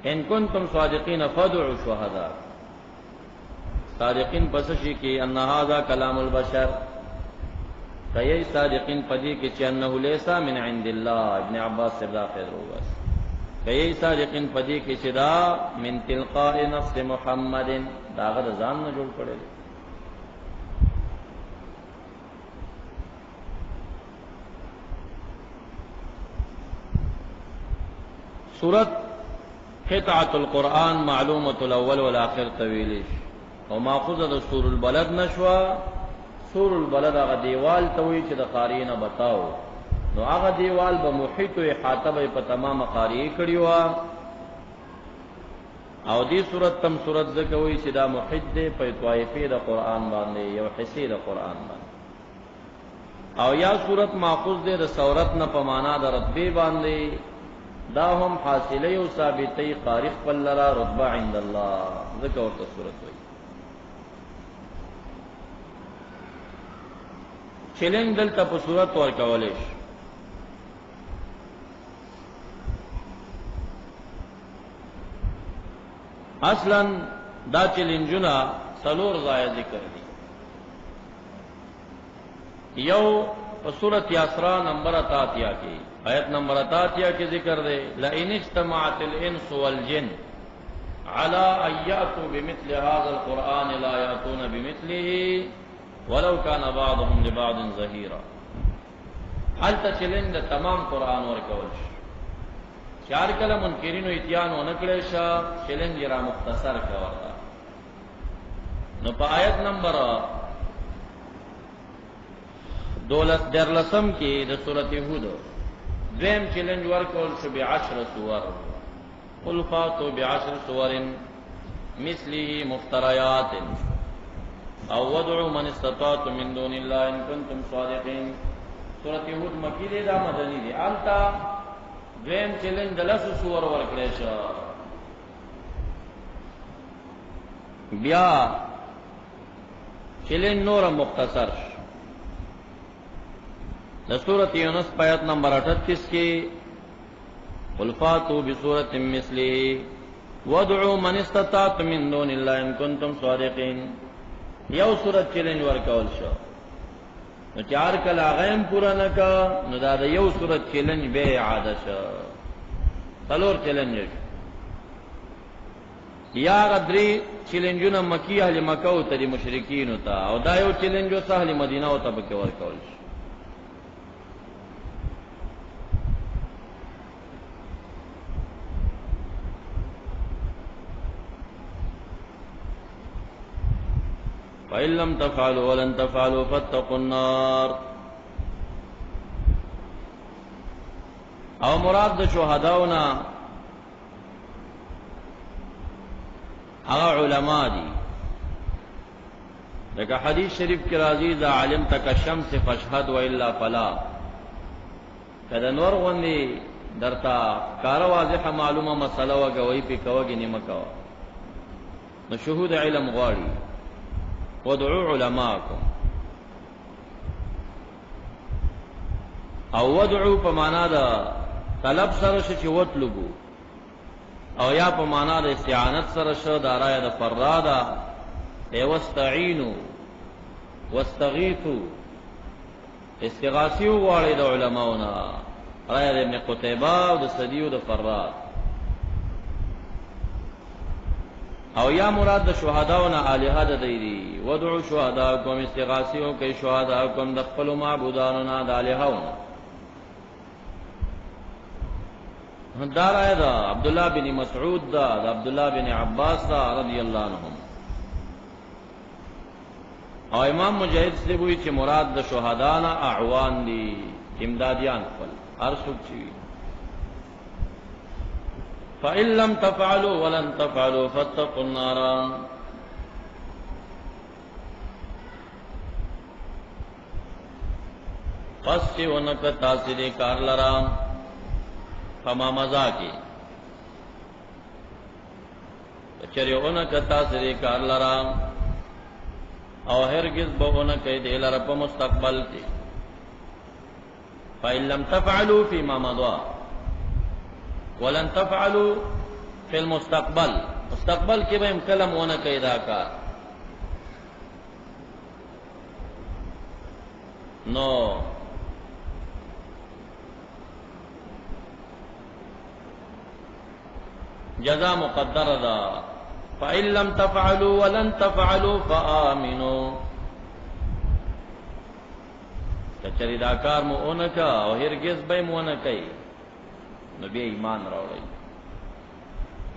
B: ان کنتم صادقین فادعوا شهداء صادقین پس شي کې ان هذا کلام البشر کئی صادقین پدی کی چانه لیسا من عند الله، ابن عباس سے دا خیر ہوگا. کئی صادقین پدی کی چدا من تلقاء نفس محمد، داغه ځان نه جوړ کړي. سورت قطعة القرآن معلومة الاول والآخر طویلیش او ماخوذه د سور البلد نشوا. سور البلد هغه دیوال ته وی چې د قاری نه بتاو، نو هغه دیوال به محیط او احاطه به په تمام قاری کړی و. او دې صورت تم صورت زکه وی چې دا محیط دی په طائفه د قرآن باندې، یو حصے د قرآن باندې. او یا صورت ماخوذ دی د سورت نه په معنا د رتبه باندې، دا هم حاصله او ثابتې قاری خپل لرا رتبه عند الله، ذکر ورته صورت وی. چیلنج دلته په صورت ورکولیش. اصلا دا چیلنجونه څلور ځای ذکر دي. یو په سورۃ یاسرا نمبر 83 کې، آیت نمبر 83 کې ذکر دی لئن اجتمعت الانس والجن على ان ياتوا بمثل هذا القران لا ياتون بمثله ولو كان بعضهم لبعض ظهيرا. حال ته چیلنج تمام قران ورکول شي. چار کله منکرینو اتیان ونکړي شا چیلنج را مختصر کړه. نو په آیت نمبر 12 کې د سورۃ هود دویم چیلنج ورکول شو ب10 سور. قل فاتوا ب10 سور مثله مفتريات او وادعوا من استطعتم من دون الله ان كنتم صادقين. سورۃ هود مکی دی، دا مدنی دی. آلتا دویم چیلنج د 10 سور ورکړی شو. بیا چیلنج نور مختصر شو. د سورۃ یونس آیت نمبر 38 کې قل فاتوا بسورۃ مثله وادعوا من استطعتم من دون الله ان كنتم صادقين. یو سورۃ چیلنج ورکول شو. نو چار کلا غیم پورا نکا، نو دا یو سورۃ چیلنج به اعاده شو. څلور چیلنج یا غدری چیلنجونه مکی اهل مکه او ته مشرکین ته، او دا یو چیلنج او اهل مدینه او ته به ورکول شو. فإن لم تفعلوا ولن تفعلوا فاتقوا النار. او مراد د شهداونا هغه علما دي. لکه حدیث شریف کې راځي دا عالم تک الشمس فاشهد والا فلا. کله نور غوندي درتا کار واضحه معلومه مسله وګوي په کوګي نیمه کا. نو شهود علم غواړي. ودعوا علماءكم او ودعوا په معنا دا طلب سره چې وطلبو، او یا په معنا د استعانت سره شو دا رايه د فرادا ای واستعینوا واستغیثوا. استغاثی وغواړي د علماونا، رايه د ابن قتيبه او د سدیو د فراد. او یا مراد د شهداونا الها د دیری. ودعوا شهداءکم، استغاثیو کوي شهداءکم د خپل معبودانو نه د الهاونا. دا رايه دا عبد الله بن مسعود دا عبد الله بن عباس دا رضی الله عنهم. او امام مجاهد سے وی چې مراد د شهدانا اعوان دي، امدادیان خپل هر څوک چی. فإن لم تفعلوا ولن تفعلوا فاتقوا النار. پس چې ونکه تاسو دې کار لرام فما مزا کی چرې ونکه تاسو دې کار لرام او هرگز به ونکه دې لره په مستقبل کې. فإن لم تفعلوا فيما مضى ولن تفعلوا في المستقبل. مستقبل کې به کلم ونه کوي دا کار. نو جزا مقدر دا فَإِن لَّمْ تَفْعَلُوا وَلَن تَفْعَلُوا فَآمِنُوا کچری دا کار مو اونکا او هرگز به مو نه کوي نو بیا ایمان راوړی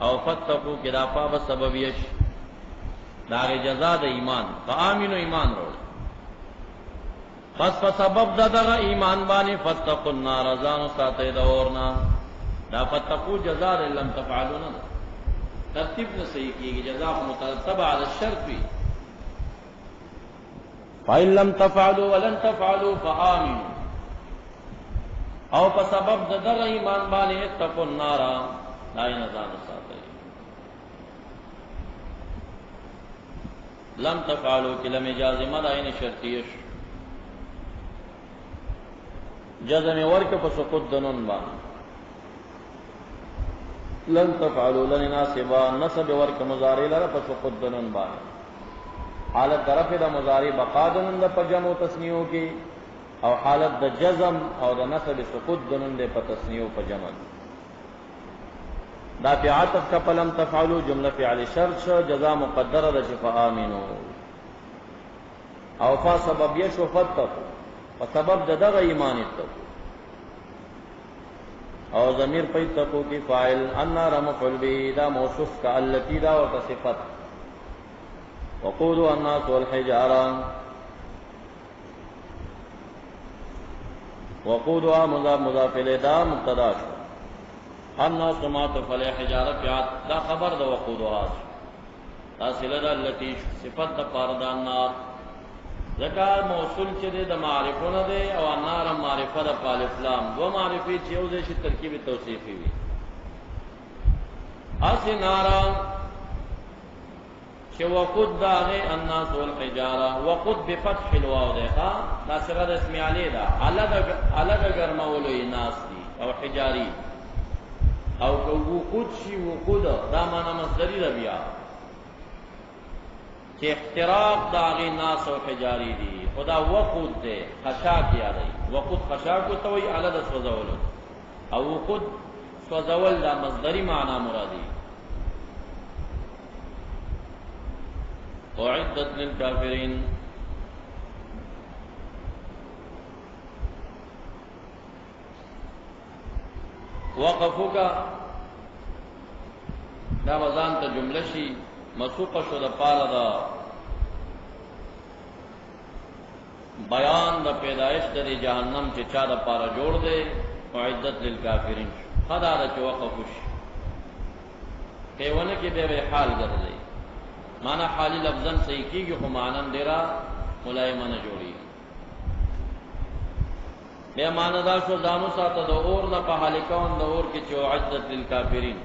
B: او فتقوا کدا پاو سبب یش دا جزا د ایمان فآمنوا ایمان راوړی پس په سبب دغه ایمان باندې فتقوا النار ځان ساتي د اورنا دا فتقوا جزاء لم تفعلوا نه ترتیب نه صحیح کیږي جزاء مترتب علی الشرط وی فإن لم تفعلوا ولن تفعلوا فآمنوا او په سبب دغه ایمان باندې اتقوا النار داینه ځان ساتي لم تفعلوا کلمه جازمه داینه شرطیه جزم ورک په سقوط دنون باندې لن تفعلوا لن ناسبا نصب ورک مضارع لره په سقوط دنون باندې حالت طرف د مضارع بقا دنون د پجمو تسنیو کې او حالت د جزم او د نصب سقوط دنون د په تسنیو په جمع دا په عطف کا لم تفعلوا جمله فعل شرط شو جزاء مقدره د شفاء امنو او فا سبب یشو فتقوا وسبب دغه ایمان ته او ضمیر پیتقو کی فاعل النار مفعول به دا موصوف کا التی دا او صفت وقودوا الناس والحجاره وقودها مضاف الیہ دا مبتدا شو الناس ما تفعل حجاره دا خبر دا وقودها دا صله دا التی صفت دا پارد النار ذکر موصول چې د معرفونه ده او النار معرفه د الف لام دو معرفي چې یو ځای شي ترکیب توصیفي وي اسی نارا چې وقود دغه الناس والحجاره وقود بفتح الواو ده دا صيغه اسم علی ده الګ ګرمولوي ناس دي او حجاری او وقود شي وقود دا معنا مصدری ده بیا کہ احتراق داغی ناس و حجاری دی خدا وقود دے خشاک یادی وقود خشاکو توی علد سوزولو او وقود سوزول دا مصدری معنی مرادی اعدت للکافرین وقفو کا دا وزان تا جملشی مسوق شو د پاره دا بیان د پیدائش د جهنم چې چا د پاره جوړ دی اعدت للکافرین خدا د وقف شي کېونه کې به حال ګرځي معنا حالي لفظن صحیح کیږي خو معنا ډیرا ملایمه نه جوړي به معنا دا شو ځانو ساته د اور نه په حال کون د اور کې چې اعدت للکافرین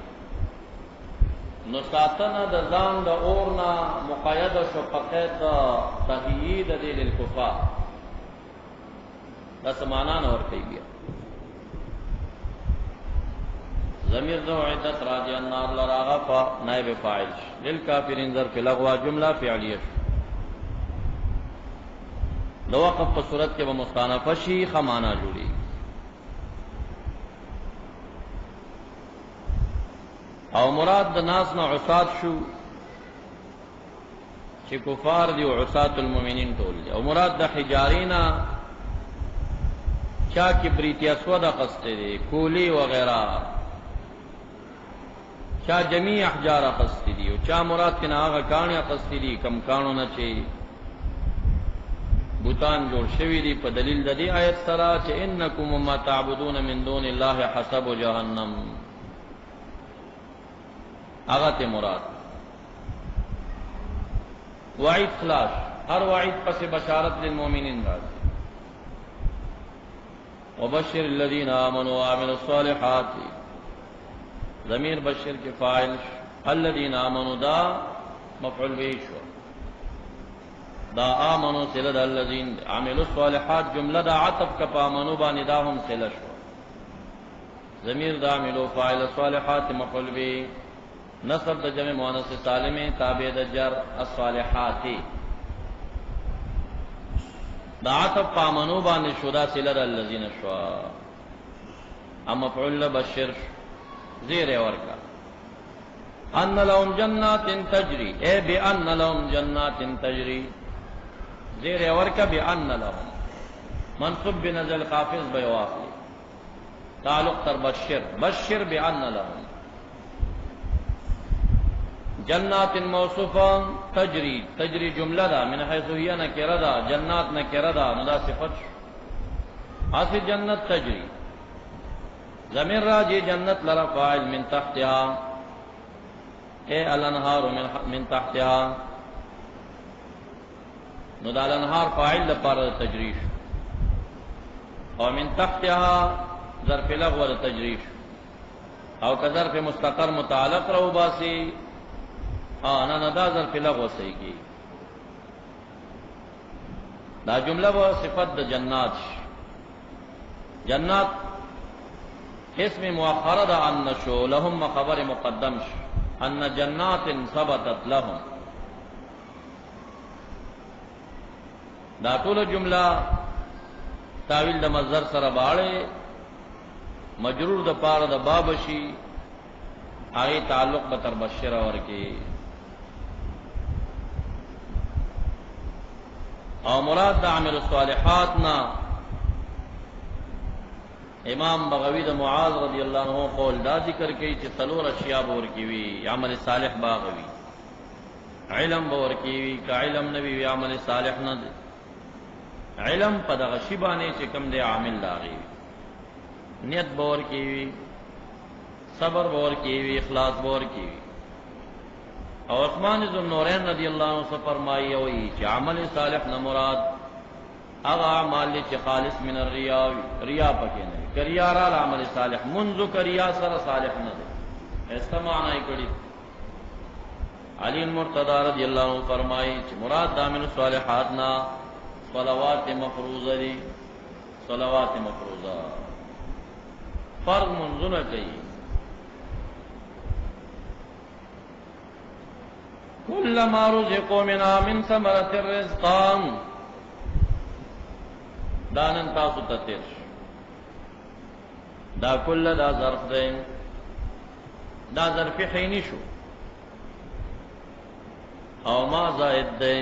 B: نو ساتنه د ځان د اورنا مقید شو فقط تهیید د للکفار دا سمانا نه ور کوي بیا ضمیر ذو عدت راجع النار لراغه ف نائب فاعل للکافرین ظرف لغوا جمله فعلیه د وقف په صورت کې به مستانفه شي خمانه جوړي او مراد د ناس نه عصات شو چې کفار دي او عصات المؤمنین ټول دي او مراد د حجارینا چا کبریت اسود قصد دي کولی وغیرہ چا جميع احجار قصد دي او چا مراد کنا هغه کانیا قصد دي کم کانو نه چي بوتان جوړ شوی دي په دلیل د دې آیت سره چې انکم ما تعبدون من دون الله حسب جهنم آغت مراد وعید خلاص ہر وعید پس بشارت للمؤمنین راضی وبشر الذین آمنوا وعملوا الصالحات ضمیر بشر کے فاعل الذین آمنوا دا مفعول به شو دا آمنوا صلہ الذین عملوا الصالحات جملہ دا عطف کا آمنوا باندې دا هم صلہ شو ضمیر دا عملوا فاعل الصالحات مفعول به نصب د جمع مؤنث سالم تابع د جر الصالحات دا عطف پامنو باندې شدا سلر الذین شوا ام مفعول بشر زیر ورکا ان لهم جنات تجری اے بان لهم جنات تجری زیر ورکا بان لهم منصوب بنزل خافض بیواقی تعلق تر بشر بشر بان لهم جنات موصوفا تجری تجری جملہ دا من حیث ہی نکرہ دا جنات نکرہ دا ندا صفت حاصل جنت تجری ضمیر راجی جنت لرا فاعل من تحتها اے الانہار من تحتها ندا الانہار فاعل لپار تجریش اور من تحتها ظرف لغو تجریش او کا ظرف مستقر متعلق رہو باسی انا ندا ظرف لغو صحیح کی دا جملہ و صفت دا جنات جنات اسم مؤخر دا ان شو لهم خبر مقدم شو ان جنات ثبتت لهم دا طول جملہ تاویل دا مصدر سره باڑے مجرور دا پار دا بابشی آئی تعلق بتر بشر ورکی او مراد دا عمل الصالحات نا امام بغوی دا معاذ رضی اللہ عنہ قول دا ذکر کی چی تلور اشیاء بور کیوی عمل صالح باغوی علم بور کیوی کا علم نبی وی عمل صالح نا دے علم پا دا غشیبانے چی کم دے عامل لاغی نیت بور کیوی صبر بور کیوی اخلاص بور کیوی او عثمان ذو النورین رضی اللہ عنہ سے فرمائی ہوئی چی عمل صالح نہ مراد اغا اعمال لی چی خالص من الریا ریا پکے نہیں کریا را العمل صالح منذ کریا سر صالح نہ دے ایسا معنی کڑی علی المرتضی رضی اللہ عنہ فرمائی چی مراد دامن صالحات نا صلوات مفروضہ دی صلوات مفروضہ فرض منذ کئی كلما رزقوا منها من ثمرة الرزق دانن تاسو تتر دا کل دا ظرف دے دا ظرف حینی شو او ما زائد دے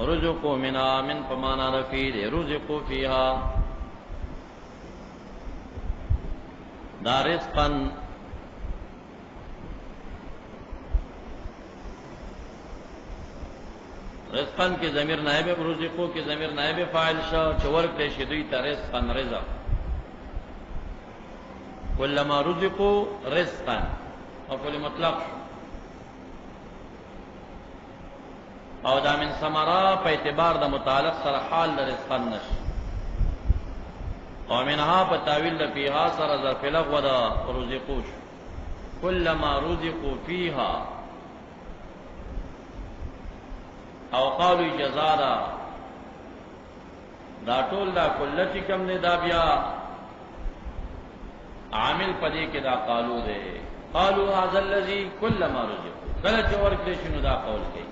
B: رزقوا منها من فمانا رفی دے رزقوا فیها دا رزقا رزقن کی ضمیر نائب رزقو کی ضمیر نائب فاعل شا چورک دے شدوی تا رزقن رزق کلما رزقو رزقن او کل مطلق او دا من ثمرہ پا اعتبار دا متعلق سر حال دا رزقن نش او منها پا تاویل دا فیها سر ظرف لغو دا رزقوش کلما رزقو فیها او قالو جزارا دا ټول دا کلتی کم دے دا بیا عامل پدے کے دا قالو دے قالو هذا الذي كلما رزقوا کله چې ورکړي شنو دا قول کوي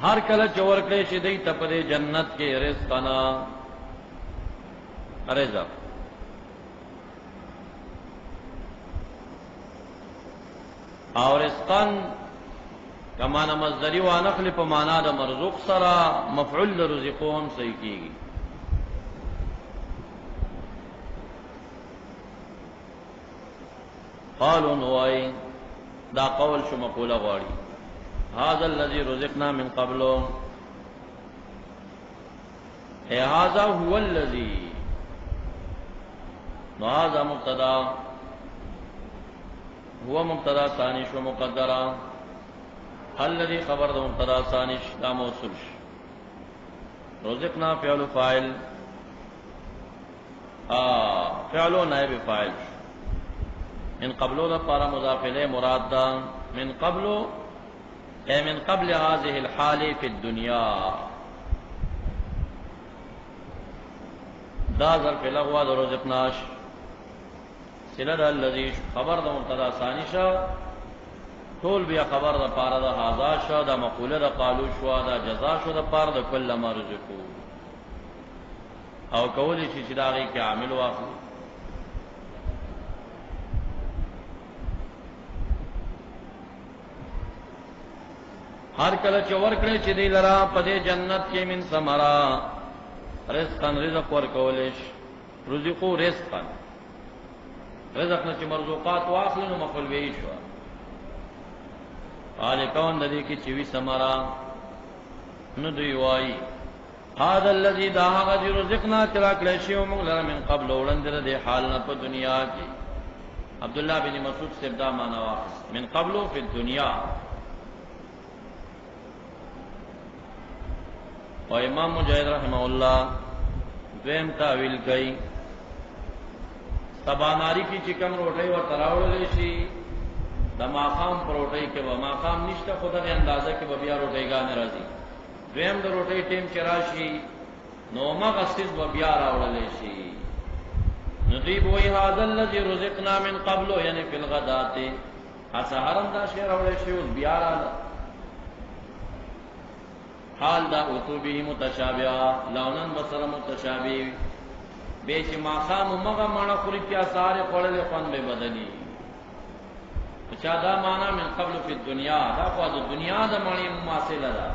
B: ہر کله چې ورکړي شي دې ته په جنت کې رزقنا رزق اور رزقن کمانا مصدری و نقل پا مانا دا مرزق سرا مفعول رزقو ہم صحیح کی گی قالوا نوائی دا قول شو مقولہ غواری هذا الذي رزقنا من قبله اے هذا هو الذي هذا مبتدا هو مبتدا ثانی شو مقدرہ الذي خبر دا مبتدا ثانی دا موصول رزقنا فعل فاعل فعل نائب فاعل من قبلو دا پارا مضاف الیہ مراد دا من قبلو اے من قبل هذه الحال في الدنيا دا ظرف لغوا دا رزقناش صله د الذی خبر د مبتدا ثانی شو ټول بیا خبر د پاره د هاذا شو د مقوله د قالو شو د جزا شو د پاره د کل مرزقو او کولی شي چې داغي کې عامل واخلي هر کله چې ورکړي چې دی لرا په دې جنت کې من ثمرا رزقن رزق ورکولش رزقو رزقن رزق نه چې مرزوقات واخلي نو مفعول به شو قال کون د دې کې چې وی ثمرا نو دی وای هذا الذي داها غدي رزقنا تراکل شی او موږ لره من قبل وړاندې د حال نه په دنیا کې عبد الله بن مسعود سے دا معنا واخص من قبل فی الدنيا او امام مجاهد رحمه الله دویم تاویل کوي سباناری کی چکم روټي و تراولې شي د ماقام پروټي کې و ماقام نشته خدای اندازه کې به بیا روټي غانې راځي دویم د روټي ټیم چې راشي نو مغه سیس به بیا راولې شي ندیب وی هذا الذي رزقنا من قبل یعنی فی الغدات اسحرم دا شی راولې شي او بیا را حال دا اوتو به متشابهه لونن بصر متشابه به چې ماقام مغه مانا خوري کې اثار خړلې خوان به بدلی چا دا معنا من قبل فی الدنيا دا خو د دنیا د معنی مماثله ده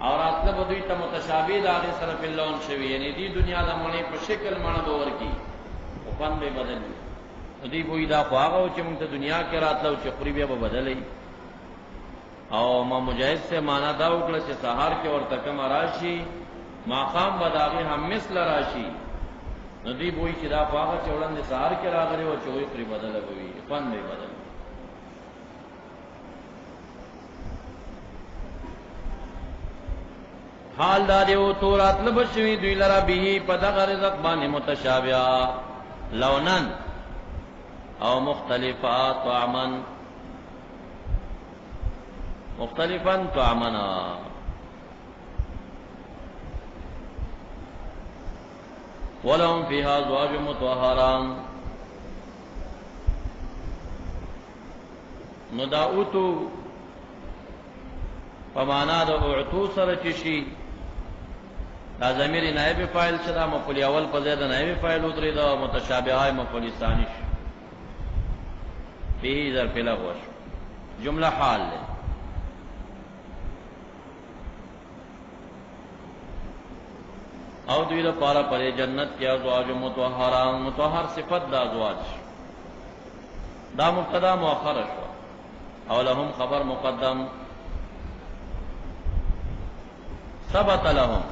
B: اور اطلب دوی ته متشابه ده هغه سره په لون شوی یعنی دی دنیا د معنی په شکل معنی باور کی او خوان به بدلی دوی وې دا خو هغه چې موږ ته دنیا کې راتلو چې خوري به بدلې او ما مجاهد سے معنا دا وکړه چې سحر کې ورته کم راشي ماقام بداغي هم مثل راشي ندی بوئی چې دا هغه چې وړاندې سحر کې راغلي او چې وې خوري بدله کوي خوان به بدل حال دا دیو تورات لبشوی دوی لرا به په دغه رزق باندې متشابهه لونن او مختلفات طعما مختلفا طعمنا ولهم فيها ازواج مطهرات نداؤتو فمانا دا اعتو سر چشی دا ضمیر نائب فاعل شدا مفعول اول په ځای د نائب فاعل ودری دا متشابهه مفعول ثانی فيه ظرف لغوش جمله حال له او دوی دا پارا پر جنت کی ازواج مطهران مطهر صفت دا ازواج دا مبتدا مؤخر شو او لهم خبر مقدم ثبت لهم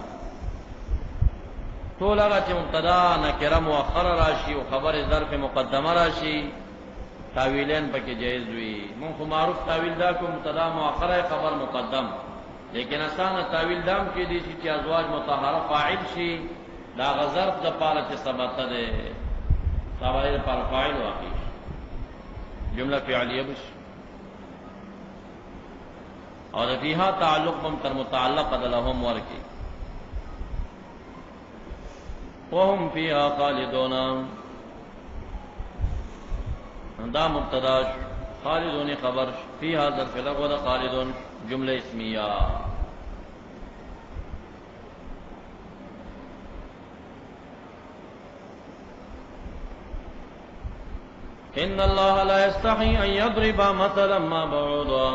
B: طول هغه چې مبتدا نکره مؤخر راشي او خبر ظرف مقدمه راشي تاویلین پکې جایز وي مونږ معروف تاویل دا کو مبتدا مؤخر خبر مقدم لیکن اسانه تاویل دام کې دي چې ازواج مطهره فاعل شي دا غظرف د پاره چې ثبت ده سوال پر فاعل واقع جمله فعلیه بش اور فيها تعلق بم تر متعلق لهم ورکی وهم فيها خالدون دا مبتدا خالدون خبر فيها ظرف لغو خالدون جمله اسمیہ ان الله لا يستحي ان يضرب مثلا ما بعوضا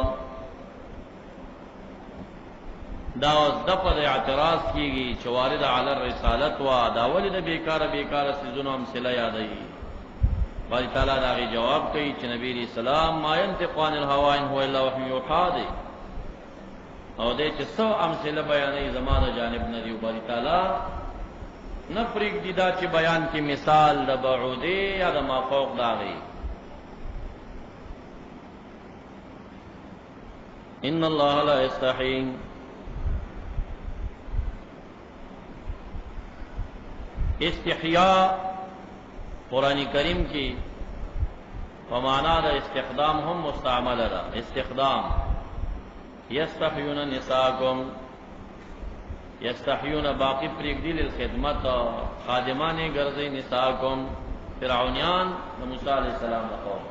B: دا دفع اعتراض کیږي چوارد علی الرسالت وا دا ولید بیکار سيزونو امثله یادای باری تعالی دا غي جواب کوي چې نبی رسول الله ما ينطق عن الهوى ان هو الا وحي يوحى او دې چې څو امثله بیانې زمانه جانب نه دی باری تعالی نفرق دي دا چې بیان کې مثال د بعودی یا د مافوق داغي ان الله لا يستحي استحیاء قرآن کریم کی فمانا دا استخدام هم مستعمل دا استخدام یستحیون نساکم یستحیون باقی پریک دی للخدمت خادمانی گرزی نساکم فرعونیان د موسی علیہ السلام د قوم.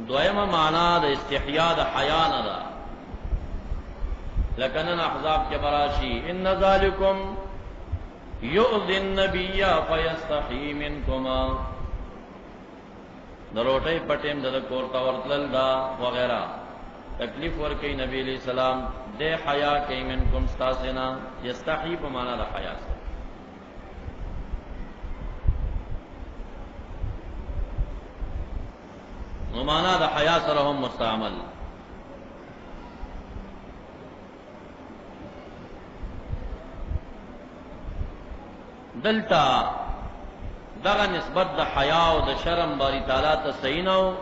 B: دویمه معنا د استحیاء د حیا نه ده، لکه نن احزاب کې براشي ان ذالکم یؤذی النبی فیستحی منکما، د روټۍ پټیم د کور ته ورتلل دا وغیرہ تکلیف ورکړي نبی علیہ السلام د حیا کوي منکم استاسنا، یستحی په معنا د حیا سره. نو معنا د حیا سره هم مستعمل. دلتا دغه نسبت د حیا او د شرم باری تعالی ته صحیح نه،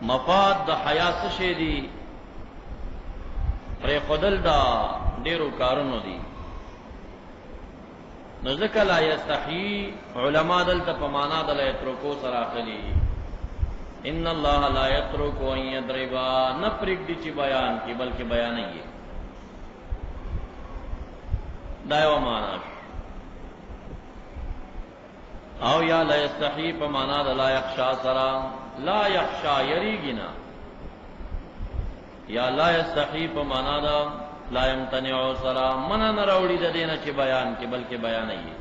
B: مفاد د حیا څه شی دی؟ پر خودل دا ډیرو کارونو دي. نو ذکر لا یستحی علماء دلته په معنا د لا یترکو سره اخلي. ان الله لا یترک ان یضربا، نه پرېږدي چې بیان کی بلکې بیان یې. دا یو معنا او یا لا یستحی په معنا د لا یخشا سره، لا یخشا یریگنا، یا لا یستحی په معنا د لا یمتنع سره، منع نه راوړي د دینه چې بیان کې بلکې بیان یې.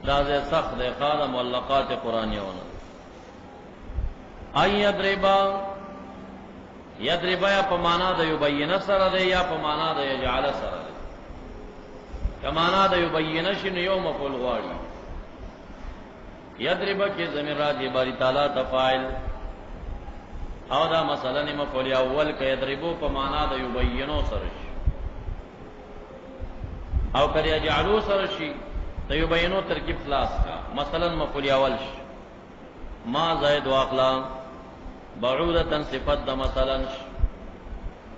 B: دا زه سخت د قاعده معلقات قرآنیونه. ای یضربا، یضربا یا په معنا د یبین سره ده یا په معنا د یجعل سره ده. کمانا د یبین شنو یو مفعول غواړي. یضربا کې ضمیر راځي باری تعالی تفاعل، او دا مثلا مفعول اول کې یضربو په معنا د یبینو سره شي، او کله یجعلو سره شي د یبینو ترکیب خلاص کا. مثلا مفعول اول شي ما زائد واقلا بعودتن صفت د مثلا شي،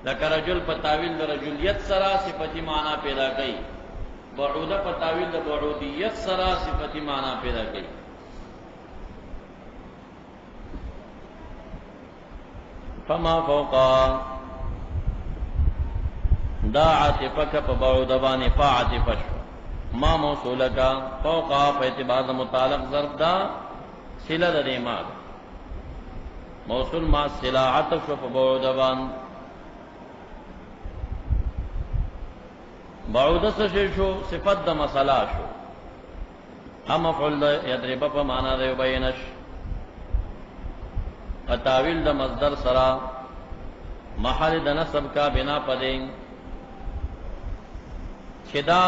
B: لکه رجل په تعویل د رجولیت سره صفتی معنا پیدا کړي، بعوده په تعویل د بعودیت سره صفتی معنا پیدا کړي. فما فوقا دا عاطفه په بعوده باندې فاعتفه شو، ما موصوله کا فوقا په اعتبار د متعلق ظرف دا صله د دماغ، موصول ما صله عطف شو په بعوده باندې. بعوده څه شو؟ صفت د مساله شو. هم مفعول یضرب په معنا د یبینش، تاویل د مصدر سرا محل د نصب کا بنا پدې شدا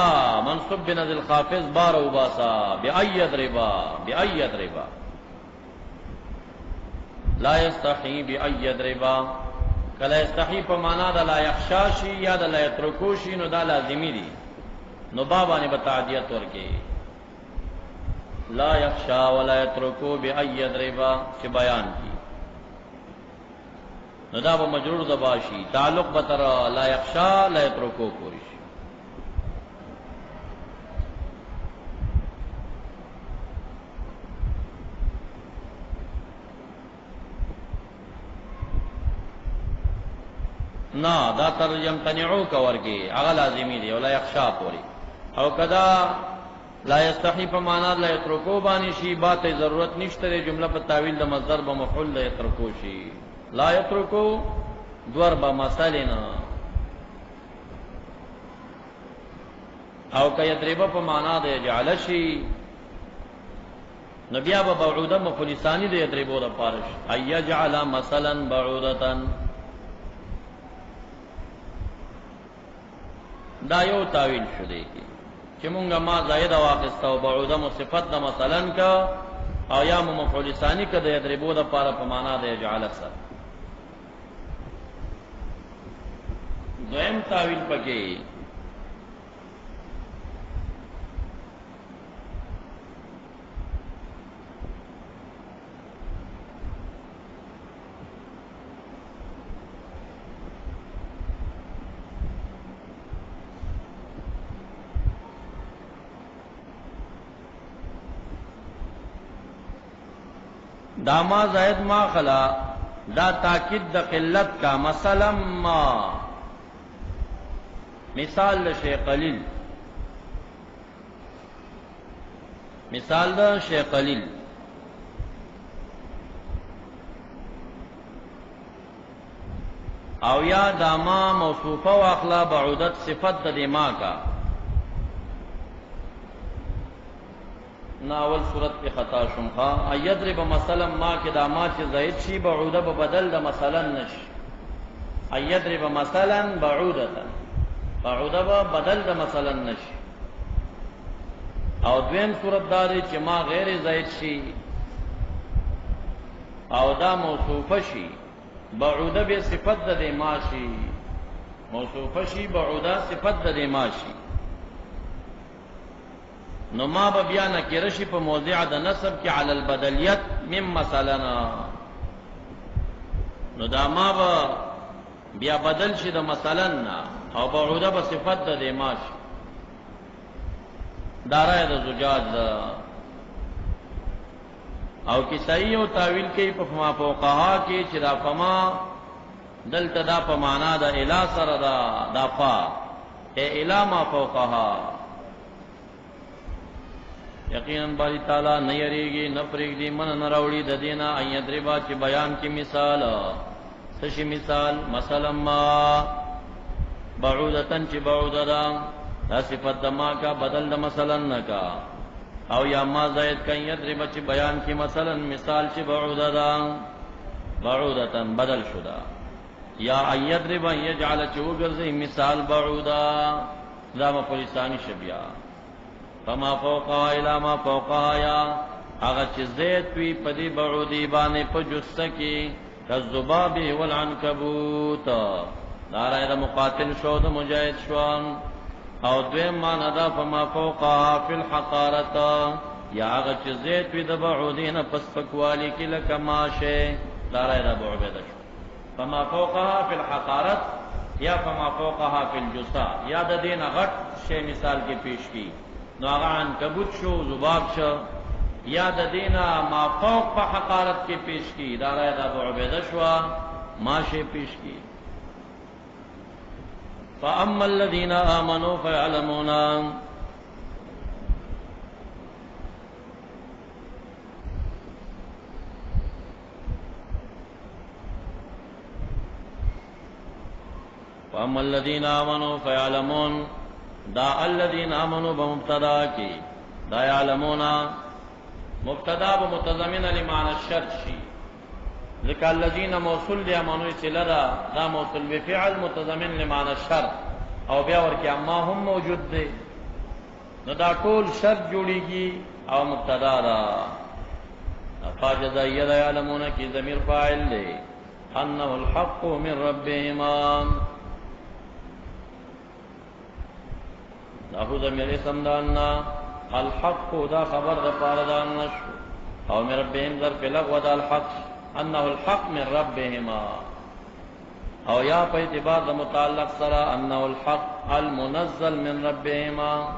B: منصوب بنذ الخافض بار او باسا بأي يضربا، بأي يضربا لا يستحي بأي يضربا. کله استحی په معنا د لا یخشا شي یا د لا یترکو شي نو دا لازمی دي، نو بابا نے بتعدیت ورکه لا یخشا ولا یترکو بأي یضربا چې بیان کی، نو دا به مجرور د باشي، تعلق به تر لا یخشا لا یترکو پوری شي. نا دا ترجم تنعو کا ورگی اغا لازمی دی ولا یخشا پوری، او کدا لا یستحی په معنا لا یترکو بانی شی بات ضرورت نشته، جمله په تعویل د مصدر به مفعول لا یترکو شی، لا یترکو دور با مثالنا، او که یضرب په معنا د یجعل شی نبی ابا بعوده مفعول ثانی د یضربو د پارش ای یجعل مثلا بعودتن. دا یو تعویل شو دی چې مونږه ما زائد واقسته او بعوده مصفت د مثلا کا، او یا مفعول ثانی کا د یضربو د پاره په معنا د یجعل سره. دویم تعویل پکې دا ما زائد ما خلا دا تاکید د قلت کا، مثلا ما مثال د شی قلیل، مثال د شی قلیل. او یا داما موصوفه واخلا بعودت صفت د ما کا. ناول صورت کی خطا شمخا ایضرب مثلا ما کې داما چې زائد شي بعوده به بدل د مثلا نشي. ایضرب مثلا بعودتا، بعوده به بدل د مثلا نشي. او دویم صورت داري چې ما غیر زائد شي او دا موصوفه شي بعوده به صفت د ما شي، موصوفه شي بعوده صفت د ما شي. نو ما به بیا نکره شي په موضع د نسب کې علی البدلیت من مثلا. نو دا ما به بیا بدل شي د مثلا او بعوده به صفت د ما شي. دارای د زجاج دا او کسائی او تاویل کوي په فما فوقها کې چې دا فما دلته دا په معنا د الی سره دا فا الی ما فوقها. یقینا باری تعالی نه یریږي نه پرېږدي من نه راوړي د دینا ایدربا چې بیان کې مثال سشي مثال مثلا ما بعودتن چې بعوده دا صفت دما کا بدل د مثلا نکا. او یا ما زائد کئ یدرب چې بیان کی مثلا مثال چې بعوده دا بعودتن بدل شدا. یا یدرب یجعل چې وګرځي مثال بعوده دا مفلسانی شبیا. فما فوقها الى ما فوقها یا هغه چې زید وی پدی بعودی باندې په جسته کې کذباب والعنکبوت. دارای د مقاتل شو د مجاهد شو. او دویم معنی دا فما فوقها فی الحقارت یا هغه چې زید وی د بعودین پس پکوالی کې لکه ماشه. دارای د بعبده شو. فما فوقها فی الحقارت یا فما فوقها فی الجسا یا د دین غټ شی مثال کې پیش کی. نو هغه عنکبوت شو ذباب شو. یا د دینا ما فوق په حقارت کې پیش کی. دارای د بعبده شو ماشه پیش کی. فاما الذين امنوا فيعلمون فاما الذين امنوا فيعلمون دا الذين امنوا بمبتدا کی دا يعلمون مبتدا بمتضمن لمعنى الشرط شي. ذکر الذين موصول دی امانوی صله دا موصول بفعل متضمن لمعنى الشرط او بیا ورکی اما هم موجود دی. نو دا ټول شرط جوړیږي او مبتدا دا فاجزایه دا یعلمون کی ضمیر فاعل دی انه الحق من ربهما. دا هو ضمیر اسم دانا الحق دا خبر دا پاره دانا شو او من ربهم ظرف لغو دا الحق انه الحق من ربهما. او یا په اعتبار د متعلق سره انه الحق المنزل من ربهما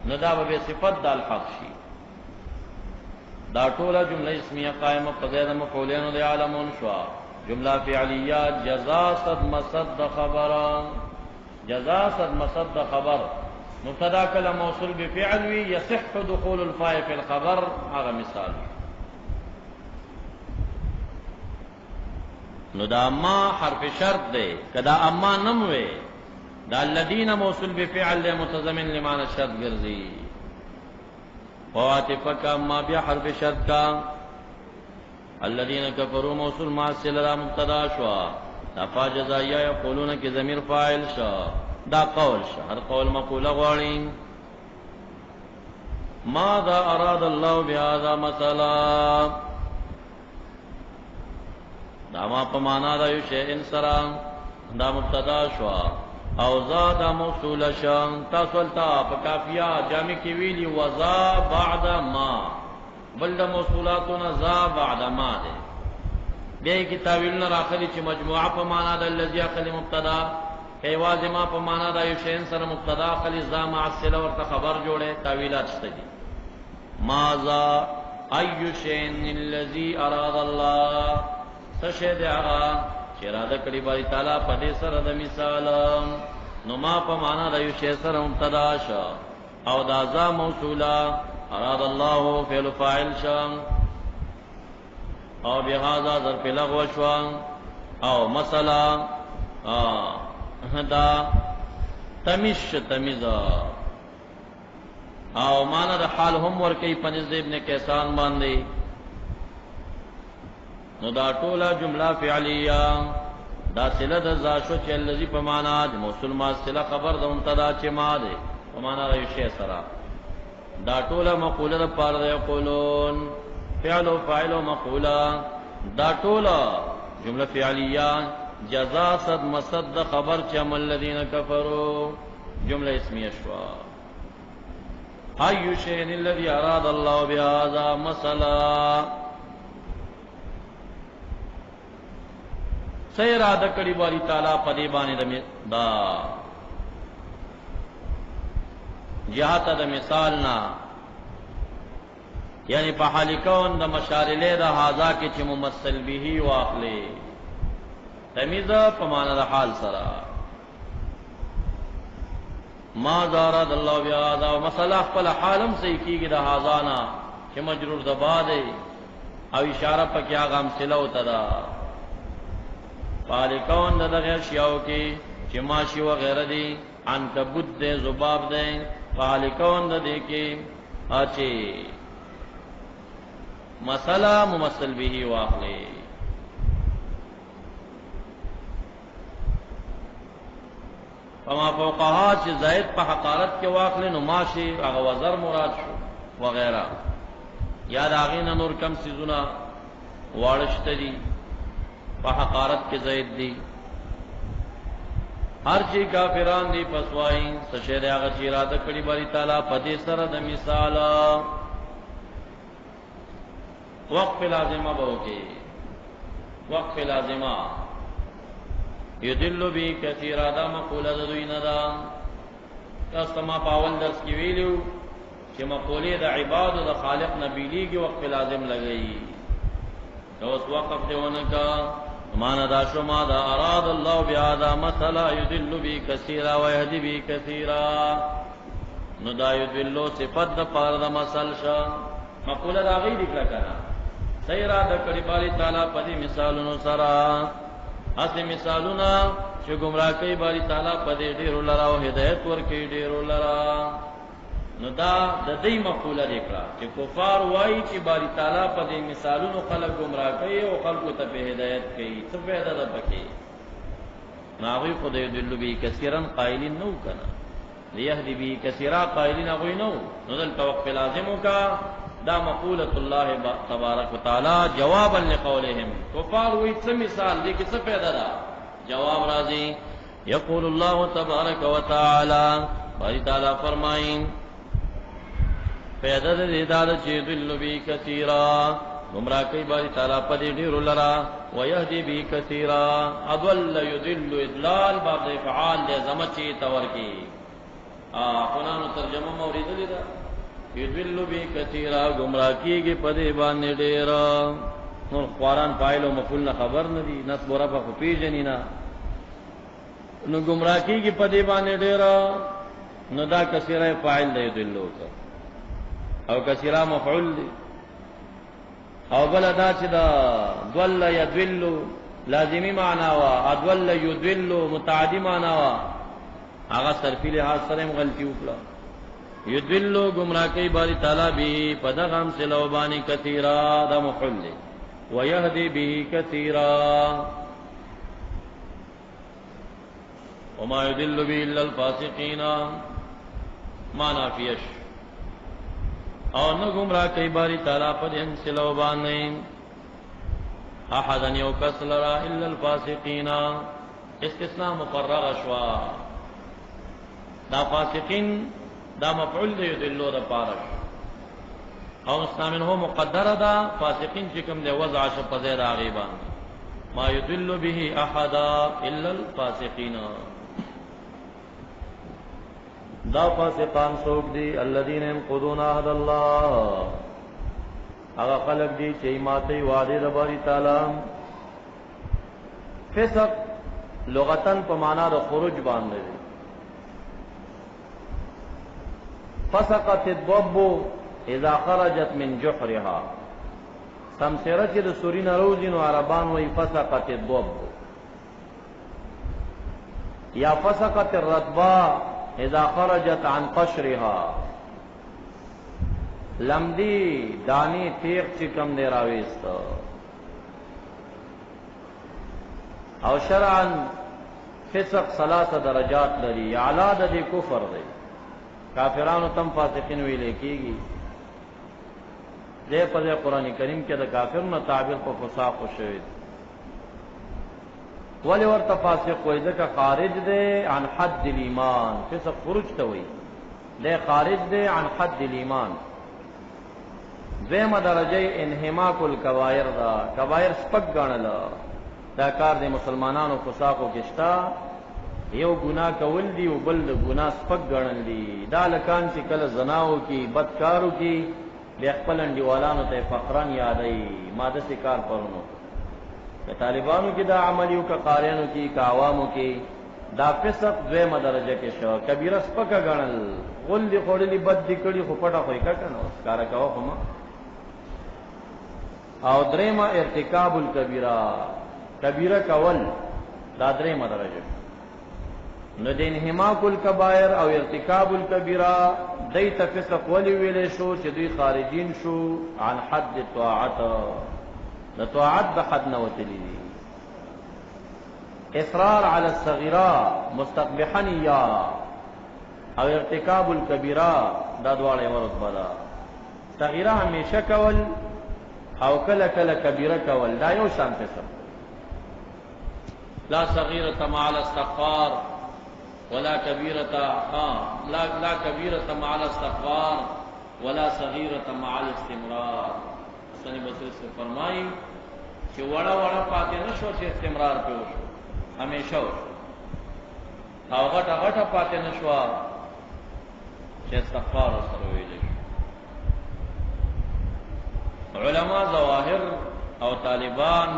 B: ندا به صفت د الحق شي. دا ټوله جمله اسمیه قائمه په ځای د مفعولین د عالمون شو. جمله فعلیه جزاء صد مصد خبر جزاء صد مصد خبر مبتدا کله موصول بفعل وی يصح دخول الفاء في الخبر. هغه مثال نو دا اما حرف شرط دے کدا اما نموے دا الذین موصول بفعل دے متضمن لمعنى الشرط گرزی. فواتفہ کا اما بیا حرف شرط کا. الذین کفروا موصول مع الصلہ مبتدا شوا. دا فا جزائیہ یقولون کی ضمیر فاعل شا. دا قول شا ہر قول مقولہ غوارین. ماذا اراد اللہ بهذا مثلا دا ما پمانا دا یو شیئن سرا دا مبتدا شوا. او زاد موصول شا تاسولتا پا کافیہ جامع کی ویلی وزا بعد ما بلد موصولاتونا زا بعد ما دے. بے کی تاویلنا راخلی چی مجموعہ پمانا دا اللذی اقلی مبتدا ایواز ما پمانا دا یو شیئن سرا مبتدا اقلی زا معصلہ ورطا خبر جوڑے تاویلات شتگی. مازا ایو شیئن اللذی اراد اللہ سشد آغا چراده کړي باری تعالی په دې سره د مثال نو ما په معنا د یو شی سره مبتدا شو او دا ذا موصولا اراد الله فعل فاعل شو او بهذا ظرف لغو شو او مثلا دا تمیش تمیزا او معنا د حال هم ورکی پنځ ابن کیسان باندې نو دا ټوله جمله فعلیه دا صله د ذاشو چې الذی په معنا د موصول ما صله خبر د مبتدا چې ما ده په معنا د شی سره دا ټوله مقوله د پاره د یقولون فعل او فاعل او مقوله دا ټوله جمله فعلیه جزاء صد مصد خبر چې عمل الذين كفروا جمله اسمیه شو اي شيء الذي اراد الله بهذا مثلا څه اراده کړی باری تعالی په دې باندې دا جهات د مثال نه یعنی په حال کون د مشارله د هاذا کې چې ممثل به واخلي تمیز په معنا د حال سره ما زارد الله بیا دا مثلا خپل حالم صحیح کیږي د هاذا نه چې مجرور د بعد او اشاره پکې هغه امثله وته دا فالکون دغه اشیاء کې چې ماشي و غیره دي عنکبوت دې ذباب دې فالکون دې کې اچي مسئلہ ممثل به واخلي فما فوقها چې زائد په حقارت کې واخلي نو ماشي هغه وزر مراد شو وغیرہ یا داغین نور کم سيزونه واړشت دي په حقارت کې زائد دي هر چی کافران دی پسوای سشهر هغه چې اراده کړی باری تعالی په دې سره د مثال وقف لازمه بوکي وقف لازمه یدل بی کثیر دا مقوله د دوی نه دا تاسو ما پاول درس کې ویلو چې مقوله د عباد او د خالق نبیلیږي وقف لازم لګئی اوس وقف دیونه کا معنا دا شما دا اراد الله بهذا مثلا يدل بی کثیرا ويهدي بی کثیرا نو دا یدل صفات د پاره د مثال شا مقوله دا غي دکړه کنه سیرا د کړي باری تعالی په دې مثالونو سره اته مثالونه چې گمراه کوي باری تعالی په دې ډیرو لرا او هدایت ورکړي ډیرو لرا نو دا د دې مقوله لیکړه چې کفار وایي چې باری تعالی په دې مثالونو خلک گمراه کوي او خلکو ته په هدایت کوي څه فائدہ ده پکې ناوی خدای دلو بی کثیرن قائلین نو کنه لیهدی بی کثیرا قائلین غوی نو نو دل توقف لازمو کا دا مقولۃ اللہ تبارک وتعالی جوابا لقولهم کفار وی څه مثال دې کې څه فائدہ ده جواب راځي یقول الله تبارک وتعالی باری تعالی فرمایي فائدہ دې دال چې دل بی کثیرا گمراه کوي باری تعالی په دې ډیر لرا ويهدي بی کثیرا اضل يضل اضلال بعد افعال لزمچی تورکی قرآن ترجمه مورید لیدا یذل بی کثیرا گمراه کیږي په دې باندې ډیر نور قرآن فاعل او مفعول نه خبر نه دي نسب رفع خو پیژنینا نو گمراه کیږي په دې باندې ډیر نو دا کثیره فاعل دی یذلو او کثیره مفعول دی او بل دا چې دا ضل يذل لازمی معنا وا ادول يذل متعدی معنا وا هغه صرفی لحاظ سره غلطی وکړه یذل گمراه کوي باری تعالی به پدغم سلوبانی کثیرا دا مفعول دی ويهدي به كثيرا وما يضل به الا الفاسقين معنا فيش او نو گمراه کوي باری تعالی په دې سلوبانی احدن یو کس لرا الا الفاسقین استثناء مفرغ شوا دا فاسقین دا مفعول دی یذلو دا پارش او مستعمل هو مقدر دا فاسقین چې کوم دی وضع ش په زیر غیبان ما یذل به احد الا الفاسقین دا فاسقان څوک دي الذين ينقضون عهد الله هغه خلق دي چې ماته وعده د باری تعالی فسق لغتن په معنا د خروج باندې فسقت الضب اذا خرجت من جحرها. سمسره چې د سوري نه روزي نو عربان وایي فسقت الضب، یا فسقت الرطباء اذا خرجت عن قشرها. لمدی دانی تیغ چې کم دی راویست. او شرعا فسق 3 درجات لري. اعلی د کفر دی، کافرانو تم فاسقین ویل کیږي. دې په قرآن کریم کې د کافرونو تعبیر په فساق شوی. ولی ورته فاسق وایي ځکه خارج دی عن حد الایمان. فسق خروج ته وایي، دی خارج دی عن حد الایمان. دویمه درجه انحماق الکبائر دا، کبائر سپک ګڼل. دا کار د مسلمانانو فساقو کې شته. یو ګناه کول دی او بل د ګناه سپک ګڼل دي. دا لکان چې کله زناو کې بدکارو کې بیا خپل انډیوالانو ته فقران یادوي ماده سي کار پرونو. که طالبانو کې دا عملیو که قاریانو کې که عوامو کې دا فسق دویمه درجه کې شو. کبیره سپکه ګڼل، غل دی خوړلي بد دی کړي خو پټه خوې کټه نو ښکاره کوه خو ما. او دریمه ارتکاب الکبیره، کبیره کول دا دریمه درجه. نو د انحماق الکبائر او ارتکاب الکبیره دای ته فسق ولی ویلې شو چې دوی خارجین شو عن حد طاعت. د طاعت د حد نه وتلی دي. اصرار علی الصغیره مستقبحا یا او ارتکاب الکبیره دا دواړه ورته ده. صغیره همیشه کول او کله کله کبیره کول دا یو شان فسق. لا صغیرة مع الاستغفار ولا كبيرة لا كبيرة مع الاستغفار ولا صغيرة مع الاستمرار. حسن بصری سے فرمائی کہ وڑا وڑا پاتے نشو چې استمرار پہ وشو ہمیشہ وشو، او غټه غټه پاتے نشو چې استغفار سره ویل شو. علماء ظواهر او طالبان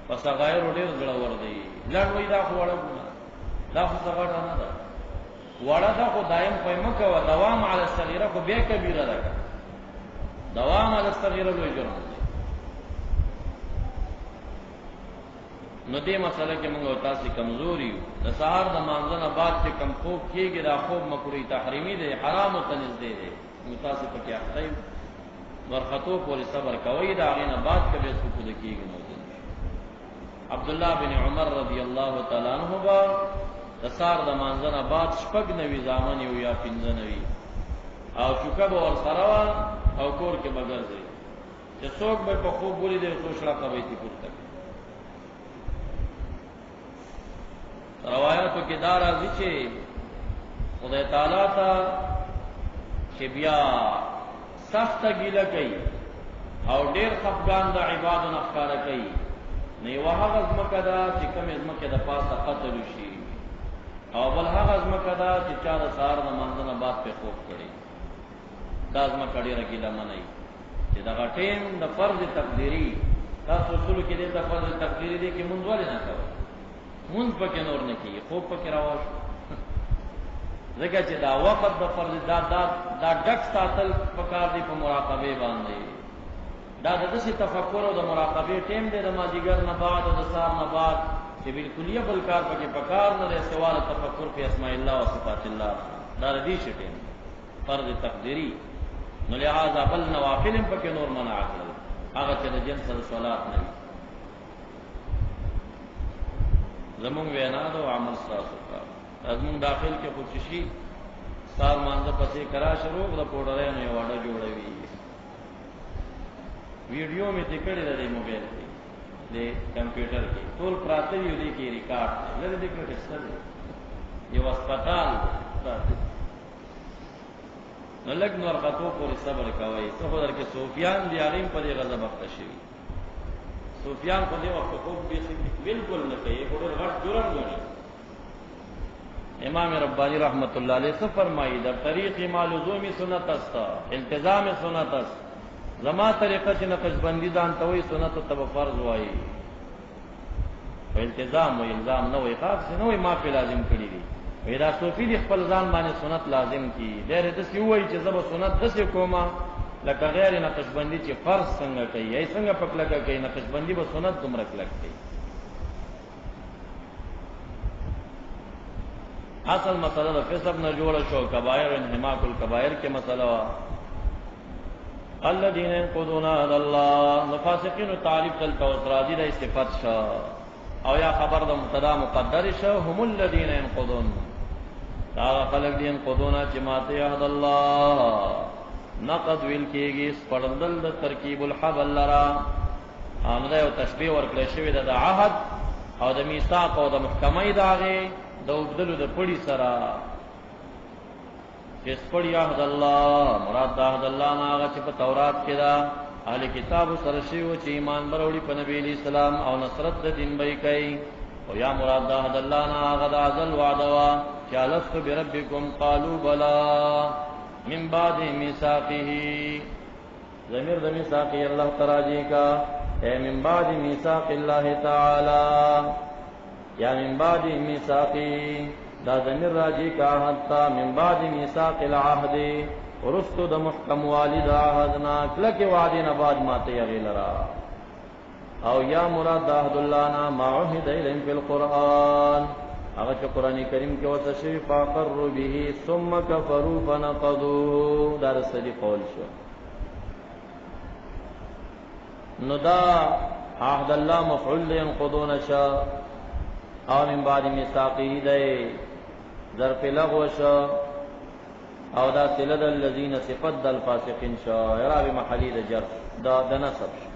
B: فصغائر ډیر زړور دي. لړ وې دا خو وړه دا خو څنګه نه ده، وړه دا خو دایم پېم کوه. دوام علی الصغیره خو به کبیره ده. دوام علی الصغیره لوی جرم دی. نو دې مسله کې موږ تاسو کمزوري یو. د سهار د مانځنه بعد چې کم خوب کېږي دا خوب مکروه تحریمی دی، حرام او تنزیه دی. موږ تاسو پکې اخته ورخطو پورې صبر کوي. دا غینه بعد کبه سکوت کېږي. نو عبداللہ بن عمر رضی اللہ تعالی عنہ با تسار د مانځنه بعد شپږ نوی زامن یو یا 15 نوی او شکب اور سروا او کور کې بغیر دی چې څوک به په خوب بولی دی تو شړه کوي تی پورته. روایتو کې دا راځي چې خدای تعالی ته چې بیا سخت ګیله کوي او ډیر خفګان د عبادت نخکاره کوي. نه یو هغه ځمکه ده چې کوم ځمکه د پاسه قتل شي، او بل هغه ځمکه ده چې چا د سهار د مانځنه بعد په خوب کړي. دا ځمکه ډېره ګیله منئ چې دغه ټیم د فرض تقدیري تاسو اصول کې د فرض تقدیري دی کې مونږ ولې نه کوو؟ مونږ پکې نور نه کیږي، خوب پکې راوښ ځکه چې دا وخت د فرض دا ډک ساتل پکار دی په مراقبه باندې. دا د دې تفکر او د مراقبه ټیم دی د ماجیګر نه بعد او د سار نه بعد چې بالکلیه بل کار پکې پکار نه دی سوال تفکر په اسماء الله او صفات الله. دا د دې ټیم فرض تقدیری. نو لہذا بل نوافل پکې نور منع کړل هغه چې د جنس د صلات نه وي. زمونږ وینا دا عمل تاسو کا زمونږ داخل کې خو شي سال مانځه پسې کرا شروع د پوډرې نه وړه جوړوي. ویډیو می دکړې ده د موبایل کې د کمپیوټر کې ټول پراته یو دی کې ریکارډ لري د کړه څه یو هسپتال پراته. نو لګ نور غتو پورې صبر کوي. څه خو درکې سفیان دی علیم په دې غضب اخته شي. سفیان په دې وخت خوب بالکل نه کوي، په ډېر غټ جرم غني. امام ربانی رحمت الله علیه څه فرمایي؟ د طریق معلوزومی سنت است، التزام سنت است. زما طریقه چې نقشبندی ځان ته وایي سنت ته فرض وایي، او التزام او الزام نه وایي، خاص نه وایي ما په لازم کړی دي. ودا صوفی دی خپل ځان باندې سنت لازم کی ډېر د سی وای چې زب سنت د سی کومه لکه غیر نقشبندی چې فرض څنګه کوي ای څنګه پکلګه کوي نقشبندی به سنت دومره کلک کوي. اصل مسله د فسق نه جوړ شو کبائر انحماق الکبائر کې مسله الذين ينقضون عهد الله فاسقين تعریف تل توسرادی د صفات شو او یا خبر د مبتدا مقدر شو هم الذين ينقضون دا خلق دي ينقضون چې ماته عهد الله نقد ویل کېږي سپړندل د ترکیب الحبل لرا ان دا یو تشبیه ورکړل شوی د عهد او د میثاق او د محکمه داغه د وګدلو د پړی سره چې سپړی عهد الله مراد د عهد الله نه هغه چې په تورات کې دا اهل کتاب سره شی و چې ایمان بروړي په نبی اسلام او نصرت د دین به کوي او یا مراد د عهد الله نه هغه د ازل وعده وا چې الست بربکم قالوا بلا من بعد میثاقه ضمیر د میثاق الله تعالی کا اے من بعد میثاق الله تعالی یا من بعد میثاقی دا ضمیر راجی کا حتا من بعد میثاق العهد ورستو د محکم والد عهدنا کلک وعدنا بعد ما تیغلرا او یا مراد عهد الله نا ما عهد الیم فی القرآن هغه چې قران کریم کې وته شی فقر به ثم كفروا فنقضوا در صدی قول شو نو دا عهد الله مفعول ينقضون شا او من بعد میثاقه دی ظرف لغو شا او دا سلد الذین صفت الفاسقین شا اعراب محلی د جر دا د نصب شا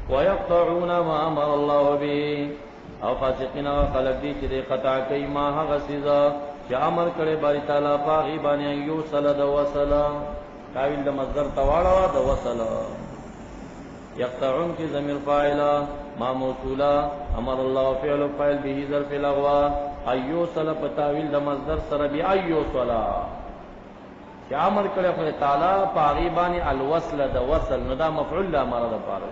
B: ويقطعون ما امر الله به او فاسقین خلق دی چې قطع کوي ما هغه سزا چې امر کړي باری تعالی پاغي باندې یو سلد وصلا کاویل د مصدر تواړه د وصلا یقطعون کی ضمیر فاعل ما موصولا امر الله فعل فاعل به ظرف لغوا ایو صلا پتاویل د مصدر سره بی ایو صلا چې امر کړي خدای تعالی پاغي باندې الوصل د وصل نو دا مفعول لا امر د پاره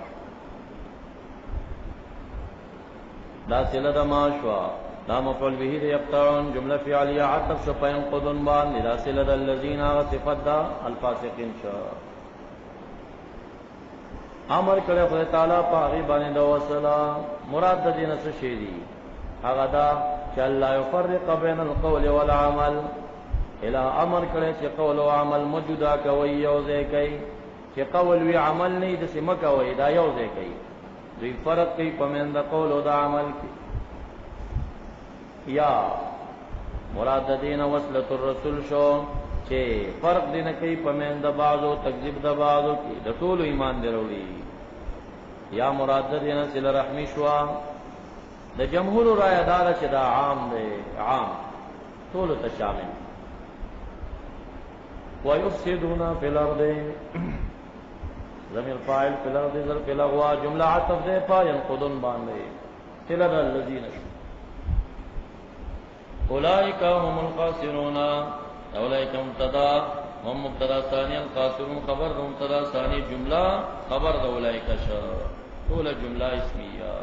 B: دا سله د ما شوا دا مفعول به د یقطعون جمله فعلیه عطف صفین قدن باندې دا سله د الذین صفات دا الفاسقین شو امر کړه خدای تعالی په هغه باندې د وصلا مراد د دین څه شی دی هغه دا چې الله یفرق بین القول والعمل اله امر کړه چې قول او عمل موجوده کوي او ځای کوي چې قول وی عمل نه د سم کوي دا یو ځای کوي دوی فرق کوي په من د قول او د عمل کې یا مراد د دین وصلت الرسول شو چې فرق دینه کوي په من د بعضو تکذیب د بعضو کې د ټول ایمان دروړي یا مراد د دینه سره رحمی شو د جمهور رائے دار چې دا عام دی عام ټول ته شامل ويفسدون في الارض ضمیر فاعل فی الارض ظرف لغوا جمله عطف ده پاین قدن باندې تلذ الذین اولئک هم الخاسرون اولئک مبتدا هم مبتدا ثانی الخاسرون خبر ده مبتدا ثانی جمله خبر ده اولئک ش طول جمله اسمیه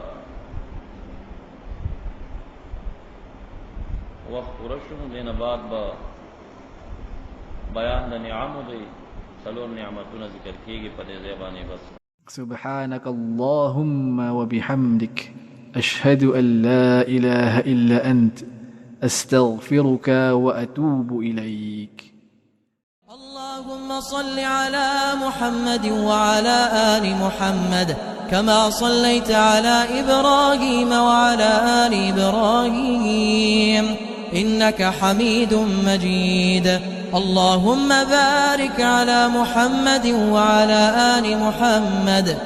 B: وقت ورشن دین بعد با بیان د نعم دی سلور نعمتونه ذکر کیږي په دې زبانه بس
C: سبحانك اللهم وبحمدك أشهد أن لا إله إلا أنت أستغفرك وأتوب إليك.
A: اللهم صل على محمد وعلى آل محمد كما صليت على إبراهيم وعلى آل إبراهيم إنك حميد مجيد. اللهم بارك على محمد وعلى آل محمد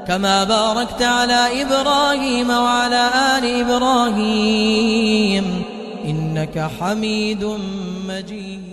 A: كما باركت على إبراهيم وعلى آل إبراهيم إنك حميد مجيد.